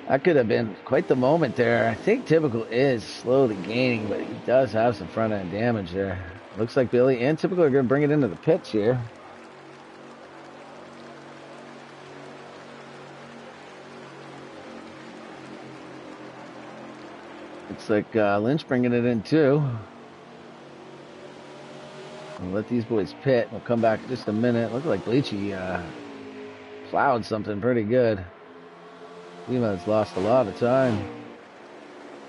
That could have been quite the moment there. I think Typical is slowly gaining, but he does have some front end damage there. Looks like Billy and Typical are going to bring it into the pits here. Looks like Lynch bringing it in too. We'll let these boys pit. We'll come back in just a minute. Look like Bleachy plowed something pretty good. Lima's lost a lot of time.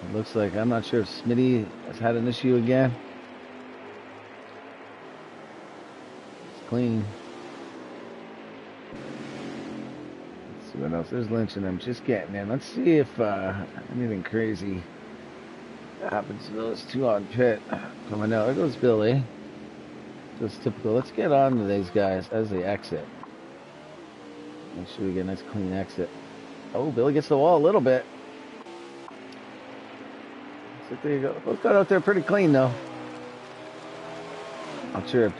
It looks like, I'm not sure if Smitty has had an issue again. It's clean. Let's see what else. There's Lynch and I'm just getting in. Let's see if anything crazy happens to those two on pit coming out. There goes Billy. Just typical. Let's get on to these guys as they exit. Make sure we get a nice clean exit. Oh, Billy gets the wall a little bit. So there you go. Both got out there pretty clean though. Not sure if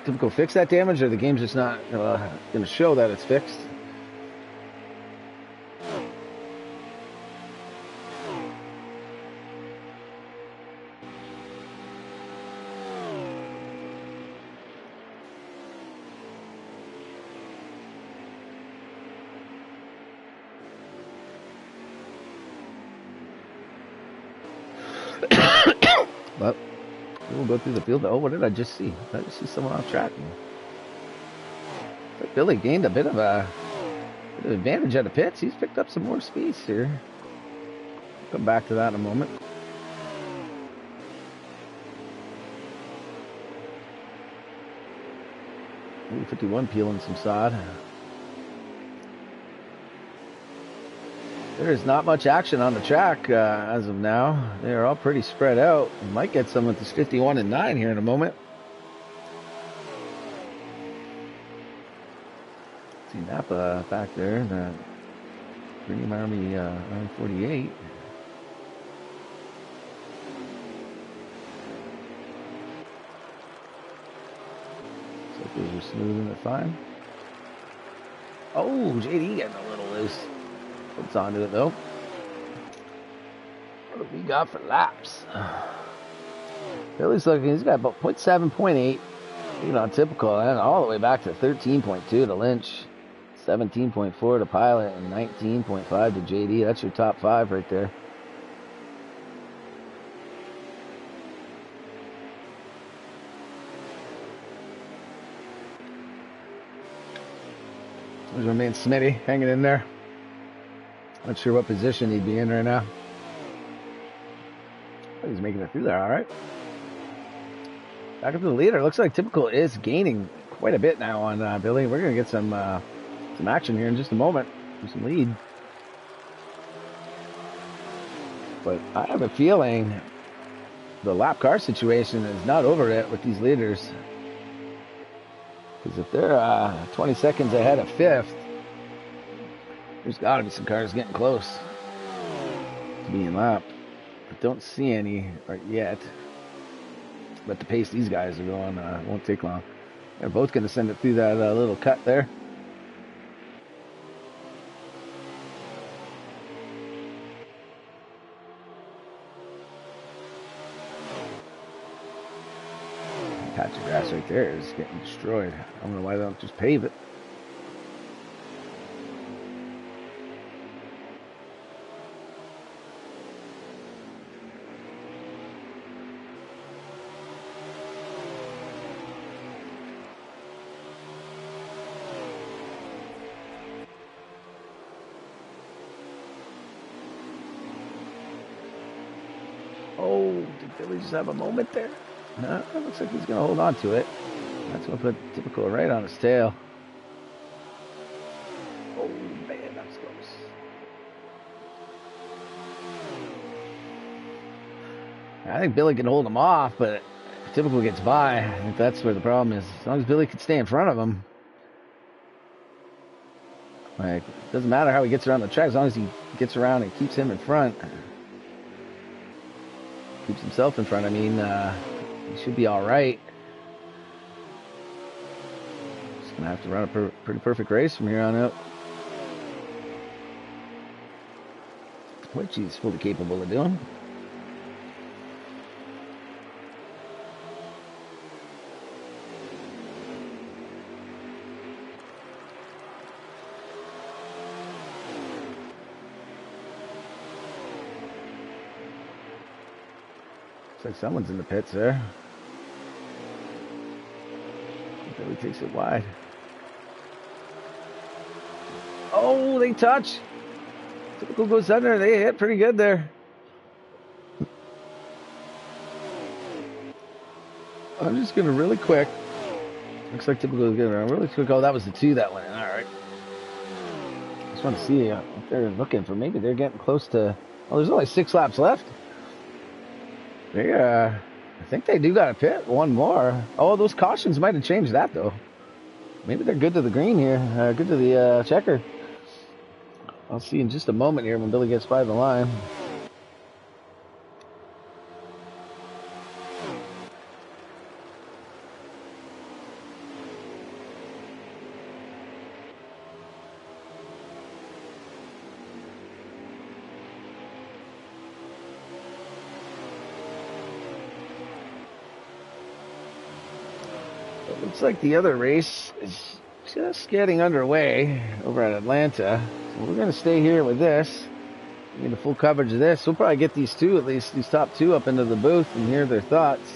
typical fix that damage or the game's just not going to show that it's fixed. But we'll go through the field. Oh, what did I just see? Did I just see someone off track? But Billy gained a bit of advantage out of pits. He's picked up some more space here. We'll come back to that in a moment. Ooh, 51 peeling some sod. There's not much action on the track as of now. They're all pretty spread out. We might get some with this 51 and 9 here in a moment. See Napa back there, the Green Army 948. So those are smooth and they're fine. Oh, JD getting a little loose. What's onto it though? What have we got for laps? Billy's looking, he's got about 0.7, 0.8. You know, typical, and all the way back to 13.2 to Lynch, 17.4 to Pilot, and 19.5 to JD. That's your top 5 right there. There's my man Smitty hanging in there. Not sure what position he'd be in right now. Oh, he's making it through there, all right. Back up to the leader. Looks like Typical is gaining quite a bit now on Billy. We're going to get some action here in just a moment. Some lead. But I have a feeling the lap car situation is not over yet with these leaders. Because if they're 20 seconds ahead of 5th, there's got to be some cars getting close to being lapped. I don't see any right yet. But the pace these guys are going won't take long. They're both going to send it through that little cut there. Patch of grass right there is getting destroyed. I don't know why they don't just pave it. Oh, did Billy just have a moment there? No, it looks like he's going to hold on to it. That's going to put Typical right on his tail. Oh, man, that's close. I think Billy can hold him off, but if Typical gets by, I think that's where the problem is. As long as Billy can stay in front of him. Like, it doesn't matter how he gets around the track, as long as he gets around and keeps him in front. Keeps himself in front. I mean, he should be all right. Just gonna have to run a pretty perfect race from here on out, which he's fully capable of doing. Looks like someone's in the pits there. takes it wide. Oh, they touch. Typical goes under. They hit pretty good there. I'm just going to really quick. Looks like Typical is getting around really quick. Oh, that was the 2 that went in. All right. Just want to see if they're looking for, maybe they're getting close to. Oh, there's only 6 laps left. They, I think they do got a pit. One more. Oh, those cautions might have changed that though. Maybe they're good to the green here. Good to the checker. I'll see in just a moment here when Billy gets by the line. It looks like the other race is just getting underway over at Atlanta. So we're going to stay here with this. Get the full coverage of this. We'll probably get these 2, at least these top 2, up into the booth and hear their thoughts.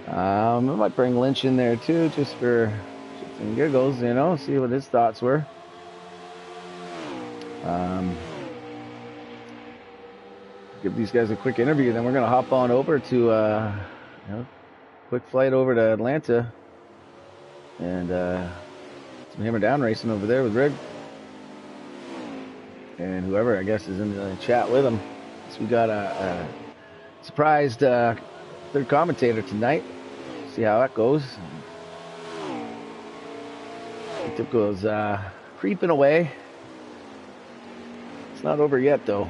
I might bring Lynch in there too, just for shits and giggles, you know, see what his thoughts were. Give these guys a quick interview, then we're going to hop on over to, you know, quick flight over to Atlanta and some hammer down racing over there with Rig and whoever I guess is in the chat with him. So we got a surprised third commentator tonight. See how that goes. The tip goes creeping away. It's not over yet though.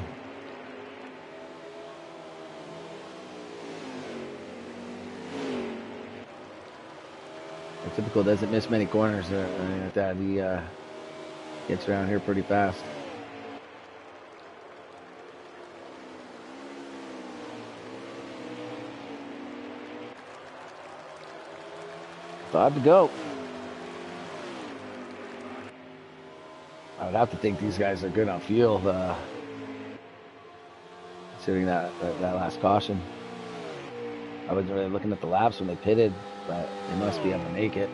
Typical doesn't miss many corners or anything like that. He gets around here pretty fast. 5 to go. I would have to think these guys are good on field, considering that last caution. I wasn't really looking at the laps when they pitted, but they must be able to make it.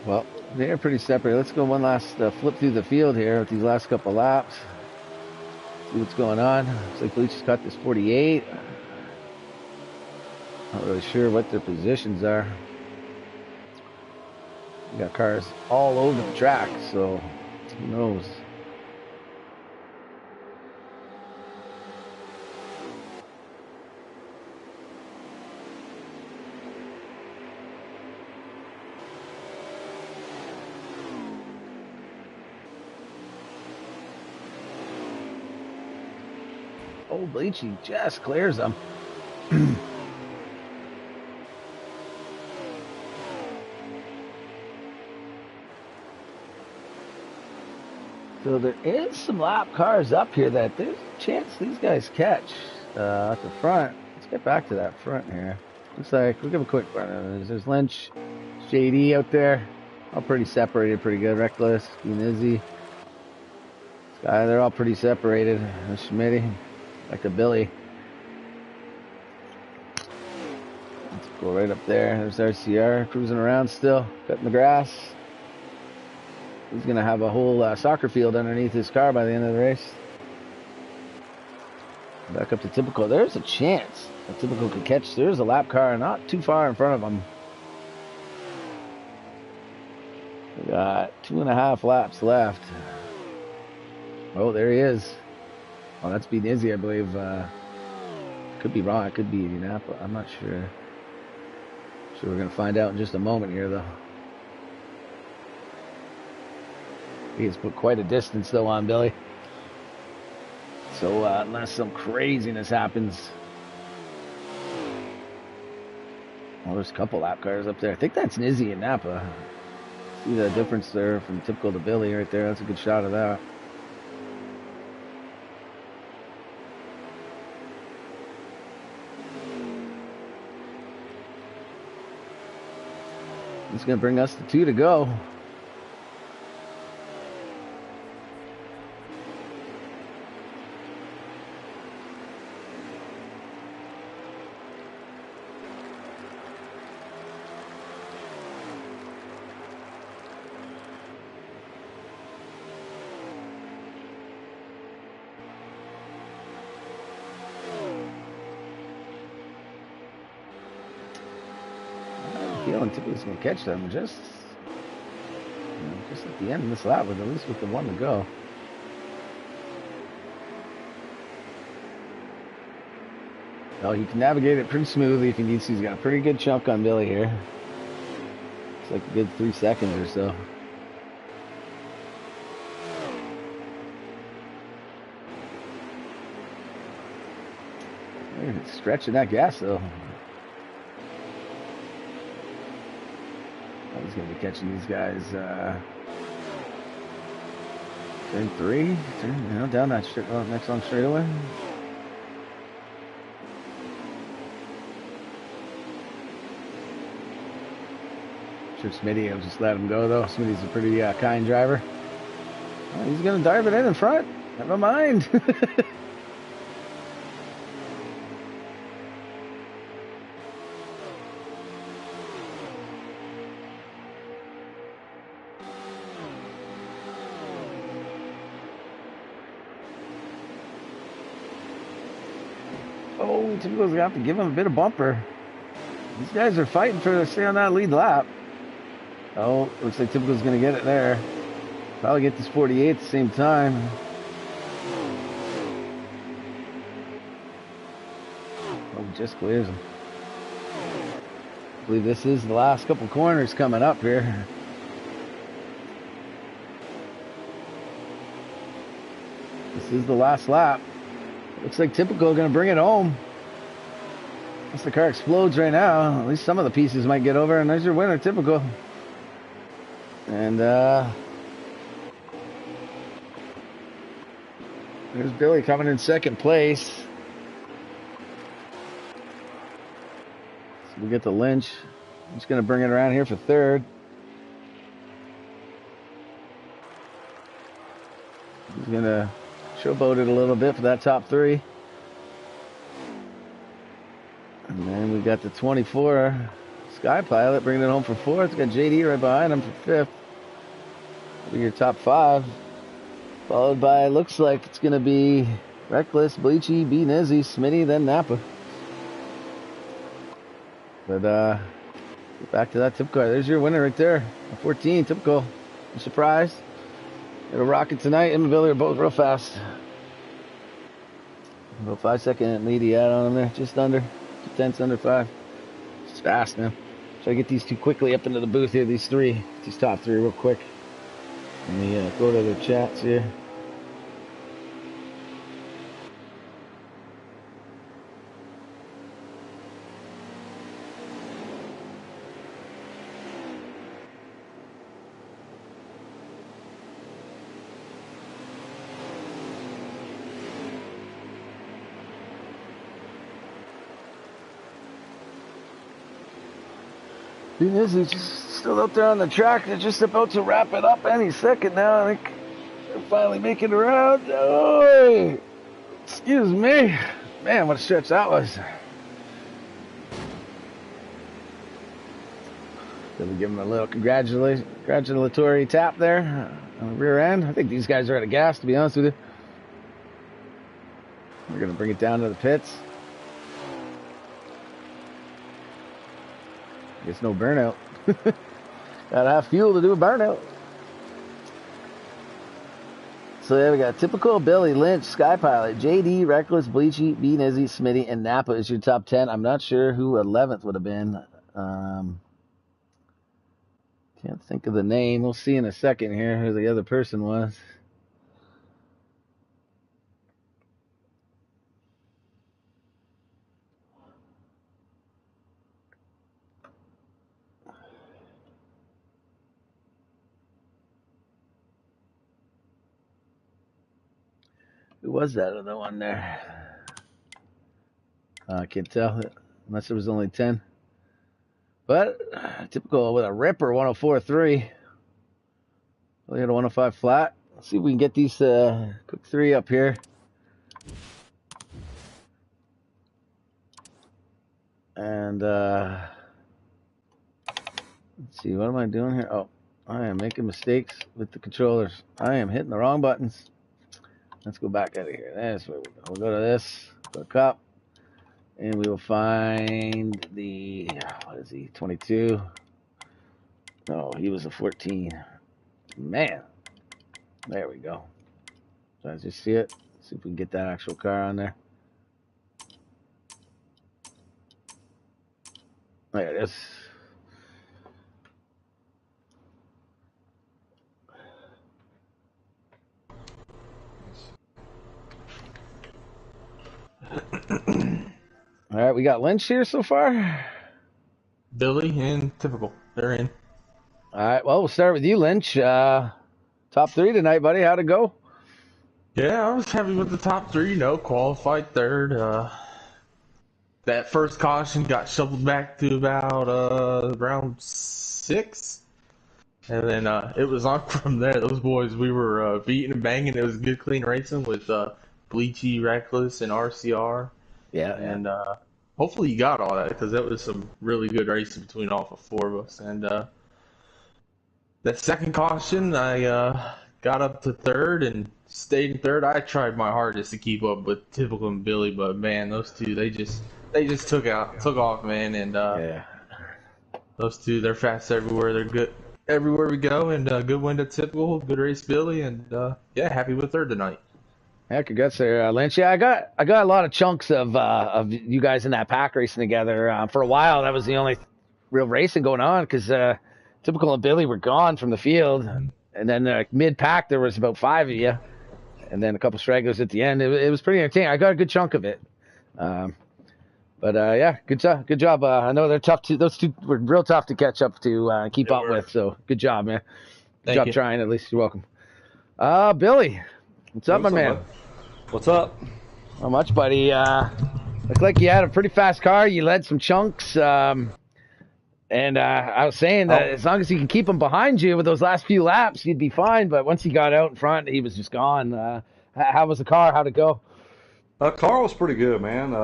Well, they're pretty separate. Let's go one last flip through the field here with these last couple laps. See what's going on. Looks like Bleach has got this 48. Not really sure what their positions are. We got cars all over the track, so who knows? Oh, Bleachy just clears them. So there is some lap cars up here that there's a chance these guys catch at the front. Let's get back to that front here. Looks like we'll give a quick run. There's Lynch, JD out there. All pretty separated, pretty good. Reckless, Izzy. Sky, they're all pretty separated. There's Schmitty, back to Billy. Let's go right up there. There's RCR cruising around still, cutting the grass. He's going to have a whole soccer field underneath his car by the end of the race. Back up to Typical. There's a chance that Typical could catch. There's a lap car not too far in front of him. We got 2.5 laps left. Oh, there he is. Oh, that's beating Izzy, I believe. Could be wrong. It could be Indianapolis. I'm not sure. So we're going to find out in just a moment here, though. He has put quite a distance, though, on Billy. So unless some craziness happens. Well, there's a couple lap cars up there. I think that's Nizzy and Napa. See the difference there from typical to Billy right there. That's a good shot of that. It's going to bring us to 2 to go. Feeling Tippy's going to catch them just at the end of this lap, but at least with the 1 to go. Oh, he can navigate it pretty smoothly if he needs to. He's got a pretty good chunk on Billy here. It's like a good 3 seconds or so. They're stretching that gas though. He's going to be catching these guys. Turn 3, down that next long straightaway. Sure, Smitty will just let him go though. Smitty's a pretty kind driver. Oh, he's going to dive it in front. Never mind. Oh, Typical's going to have to give him a bit of bumper. These guys are fighting to stay on that lead lap. Oh, looks like Typical's going to get it there. Probably get this 48 at the same time. Oh, just clears him. I believe this is the last couple corners coming up here. This is the last lap. Looks like Typical going to bring it home. Once the car explodes right now, at least some of the pieces might get over, and there's your winner, Typical. And there's Billy coming in second place. So we get the Lynch. He's going to bring it around here for third. He's going to showboat it a little bit for that top 3. And then we got the 24 Sky Pilot bringing it home for 4th. Got JD right behind him for 5th. Be your top 5. Followed by, looks like it's going to be Reckless, Bleachy, B. Nizzy, Smitty, then Napa. But get back to that tip car. There's your winner right there. 14, Typical. I'm surprised. It'll rock it tonight. Him and Billy are both real fast. About 5-second lead he had on him there. Just under. 2/10 under 5. It's fast, man. So I get these 2 quickly up into the booth here. These 3. These top 3 real quick. Let me go to their chats here. Thing is, he's just still out there on the track. They're just about to wrap it up any second now. I think they're finally making it around. Oh, excuse me. Man, what a stretch that was. Gonna give him a little congratulatory tap there on the rear end. I think these guys are out of gas, to be honest with you. We're gonna bring it down to the pits. Guess no burnout. Gotta have fuel to do a burnout. So there we got Typical, Billy, Lynch, Sky Pilot, JD, Reckless, Bleachy, B. Nizzy, Smitty, and Napa is your top 10. I'm not sure who 11th would have been. Can't think of the name. We'll see in a second here who the other person was. Who was that other one there? I can't tell, unless there was only 10. But typical with a ripper 104.3. We got a 105 flat. Let's see if we can get these quick 3 up here. And let's see, what am I doing here? Oh, I am making mistakes with the controllers. I am hitting the wrong buttons. Let's go back out of here. That's where we go. We'll go to this, go to cup, and we will find the, what is he, 22? No, he was a 14. Man, there we go. So I just see it. See if we can get that actual car on there. There it is. All right, we got Lynch here so far. Billy and Typical, they're in. All right, well, we'll start with you, Lynch. Top 3 tonight, buddy. How'd it go? Yeah, I was happy with the top 3, you know, qualified third. That first caution got shuffled back to about round 6. And then it was on from there. Those boys, we were beating and banging. It was good, clean racing with Bleachy, Reckless, and RCR. Yeah. And hopefully you got all that, because that was some really good racing between all 4 of us. And that second caution, I got up to third and stayed in third. I tried my hardest to keep up with Typical and Billy, but man, those two, they just took off, man. And those two, they're fast everywhere. They're good everywhere we go, and good win to Typical, good race Billy, and yeah, happy with third tonight. Yeah, congrats there, Lynch. Yeah, I got a lot of chunks of you guys in that pack racing together. For a while, that was the only real racing going on, because Typical and Billy were gone from the field, and then mid pack there was about 5 of you, and then a couple stragglers at the end. It was pretty entertaining. I got a good chunk of it. But yeah, good job. I know they're tough to. Those two were real tough to catch up to, keep up with. So good job, man. Good job trying. At least you're welcome. Billy, what's up, my man? What's up? Not much, buddy. Looked like you had a pretty fast car. You led some chunks. And I was saying that as long as you can keep him behind you with those last few laps, you'd be fine. But once he got out in front, he was just gone. How was the car? How'd it go? Car was pretty good, man.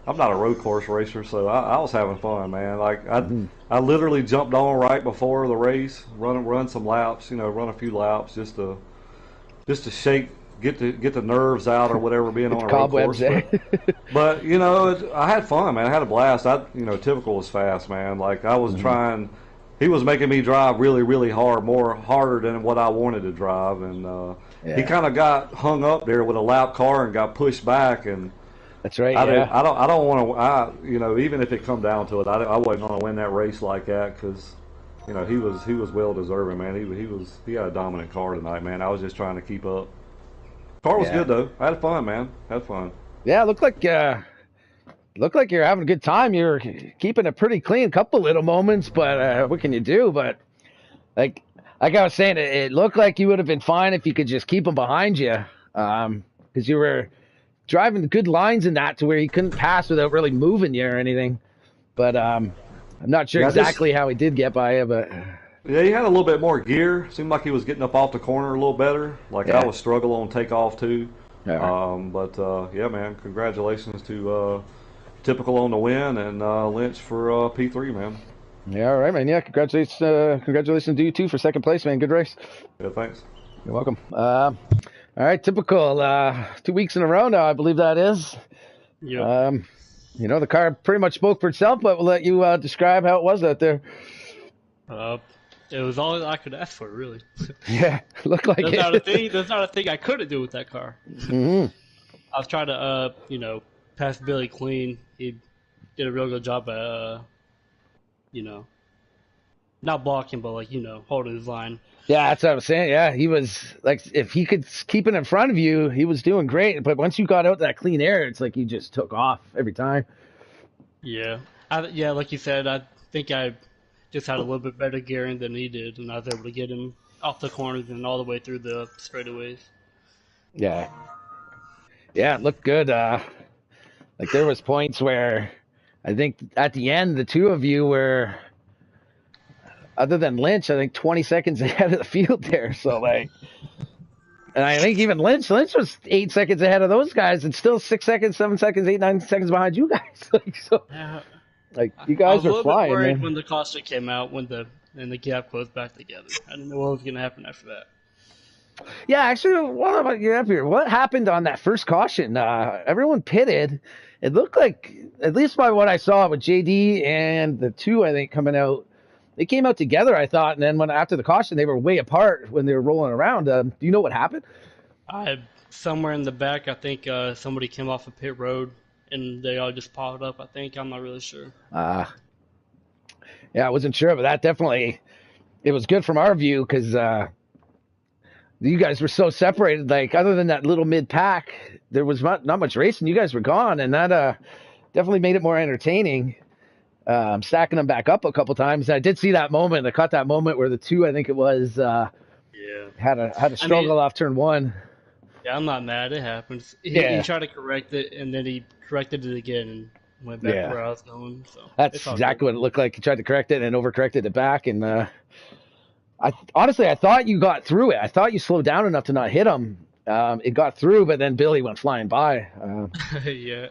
I'm not a road course racer, so I was having fun, man. Like I literally jumped on right before the race, run some laps, run a few laps just to shake, get the nerves out or whatever being on a road course. But I had fun, man. I had a blast. Typical was fast, man. Like I was trying. He was making me drive really, really hard, harder than what I wanted to drive, and he kind of got hung up there with a lap car and got pushed back. And that's right. I don't want to. Even if it come down to it, I wasn't going to win that race like that, because he was well deserving, man. He had a dominant car tonight, man. I was just trying to keep up. Car was good though. I had fun, man. Had fun. Yeah, it looked like you're having a good time. You're keeping it pretty clean. Couple little moments, but what can you do? But like I was saying, it looked like you would have been fine if you could just keep them behind you, because you were driving good lines in that to where he couldn't pass without really moving you or anything. But I'm not sure exactly how he did get by you, but yeah, he had a little bit more gear. Seemed like he was getting up off the corner a little better. Like I was struggling on takeoff too. But yeah, man, congratulations to Typical on the win, and Lynch for P3, man. Yeah, all right, man. Yeah, congratulations to you too for second place, man. Good race. Yeah, thanks. You're welcome. All right, Typical. 2 weeks in a row now, I believe that is. Yeah. The car pretty much spoke for itself, but we'll let you describe how it was out there. It was all I could ask for, really. Yeah, looked like There's not a thing I couldn't do with that car. Mm-hmm. I was trying to, pass Billy clean. He did a real good job at, not blocking, but holding his line. Yeah, that's what I was saying. Yeah, he was like, if he could keep it in front of you, he was doing great. But once you got out that clean air, it's like you just took off every time. Yeah, like you said, I think I just had a little bit better gearing than he did, and I was able to get him off the corners and all the way through the straightaways. Yeah. Yeah, it looked good. Like there was points where I think at the end the two of you were, other than Lynch, I think 20 seconds ahead of the field there. So like, and I think even Lynch was 8 seconds ahead of those guys, and still 6 seconds, 7 seconds, 8, 9 seconds behind you guys. Like so, like you I guys was a are little bit flying, worried man. when the caution came out and the gap closed back together. I didn't know what was going to happen after that. Yeah, actually, what about you up here? What happened on that first caution? Everyone pitted. It looked like, at least by what I saw with JD and the two, I think, coming out, they came out together, I thought, and then when after the caution, they were way apart when they were rolling around. Do you know what happened? Somewhere in the back, I think somebody came off of pit road and they all just popped up. I think I'm not really sure. Yeah, I wasn't sure, but that definitely, it was good from our view because you guys were so separated. Like, other than that little mid pack, there was not much racing. You guys were gone, and that definitely made it more entertaining. Stacking them back up a couple times. I did see that moment. I caught that moment where the two, I think it was, Yeah. had a struggle off turn one. Yeah, I'm not mad. It happens. Yeah. He tried to correct it, and then he corrected it again and went back to where I was going. So that's exactly what it looked like. He tried to correct it and overcorrected it back. And honestly, I thought you got through it. I thought you slowed down enough to not hit him. It got through, but then Billy went flying by.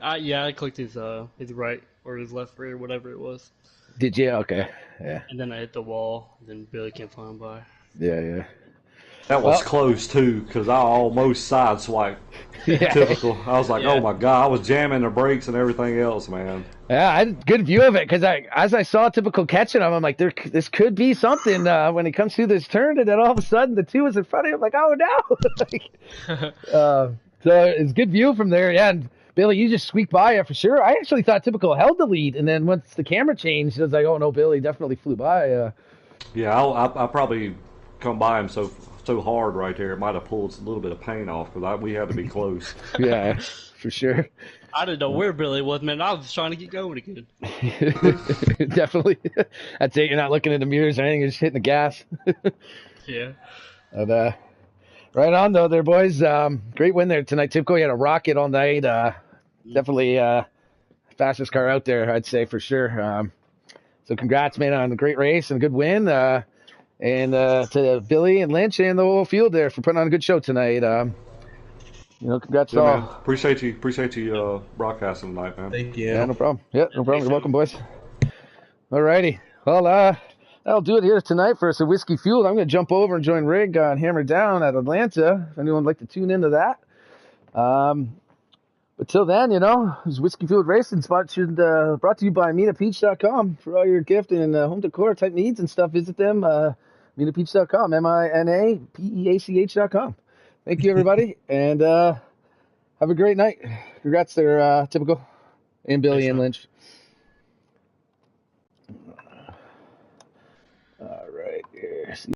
I clicked his right or his left rear, whatever it was. Did you? Okay. Yeah. And then I hit the wall. And then Billy came flying by. Yeah. That was close too, because I almost sideswiped. Yeah. Typical. I was like, oh my god, I was jamming the brakes and everything else, man. Yeah, I had a good view of it because as I saw typical catching him, I'm like, this could be something when he comes through this turn, and then all of a sudden the two was in front of him. I'm like, oh no! So it's good view from there. Yeah, and Billy, you just squeaked by it for sure. I actually thought typical held the lead, and then once the camera changed, I was like, oh no, Billy definitely flew by. Yeah, I probably come by him so hard right there, it might have pulled a little bit of paint off because we had to be close. Yeah, for sure. I didn't know where Billy was, man. I was trying to get going again. Definitely. That's it. You're not looking in the mirrors or anything. You're just hitting the gas. Yeah. And, right on, though, there, boys. Great win there tonight. Tipco, you had a rocket all night. Definitely fastest car out there, I'd say, for sure. So congrats, man, on a great race and a good win. And to Billy and Lynch and the whole field there for putting on a good show tonight. Congrats to all. Man. Appreciate you broadcasting tonight, man. Thank you. Yeah, no problem. Yeah, no problem. You're welcome, boys. Alrighty. Well, that'll do it here tonight for us at Whiskey Fueled. I'm going to jump over and join Rig on Hammer Down at Atlanta, if anyone would like to tune into that. But till then, it's Whiskey Fueled Racing, brought to you by MinaPeach.com for all your gift and home decor type needs and stuff. Visit them, MinaPeach.com, MINAPEACH.com. Thank you, everybody, and have a great night. Congrats there, Typical, and Billy and Lynch.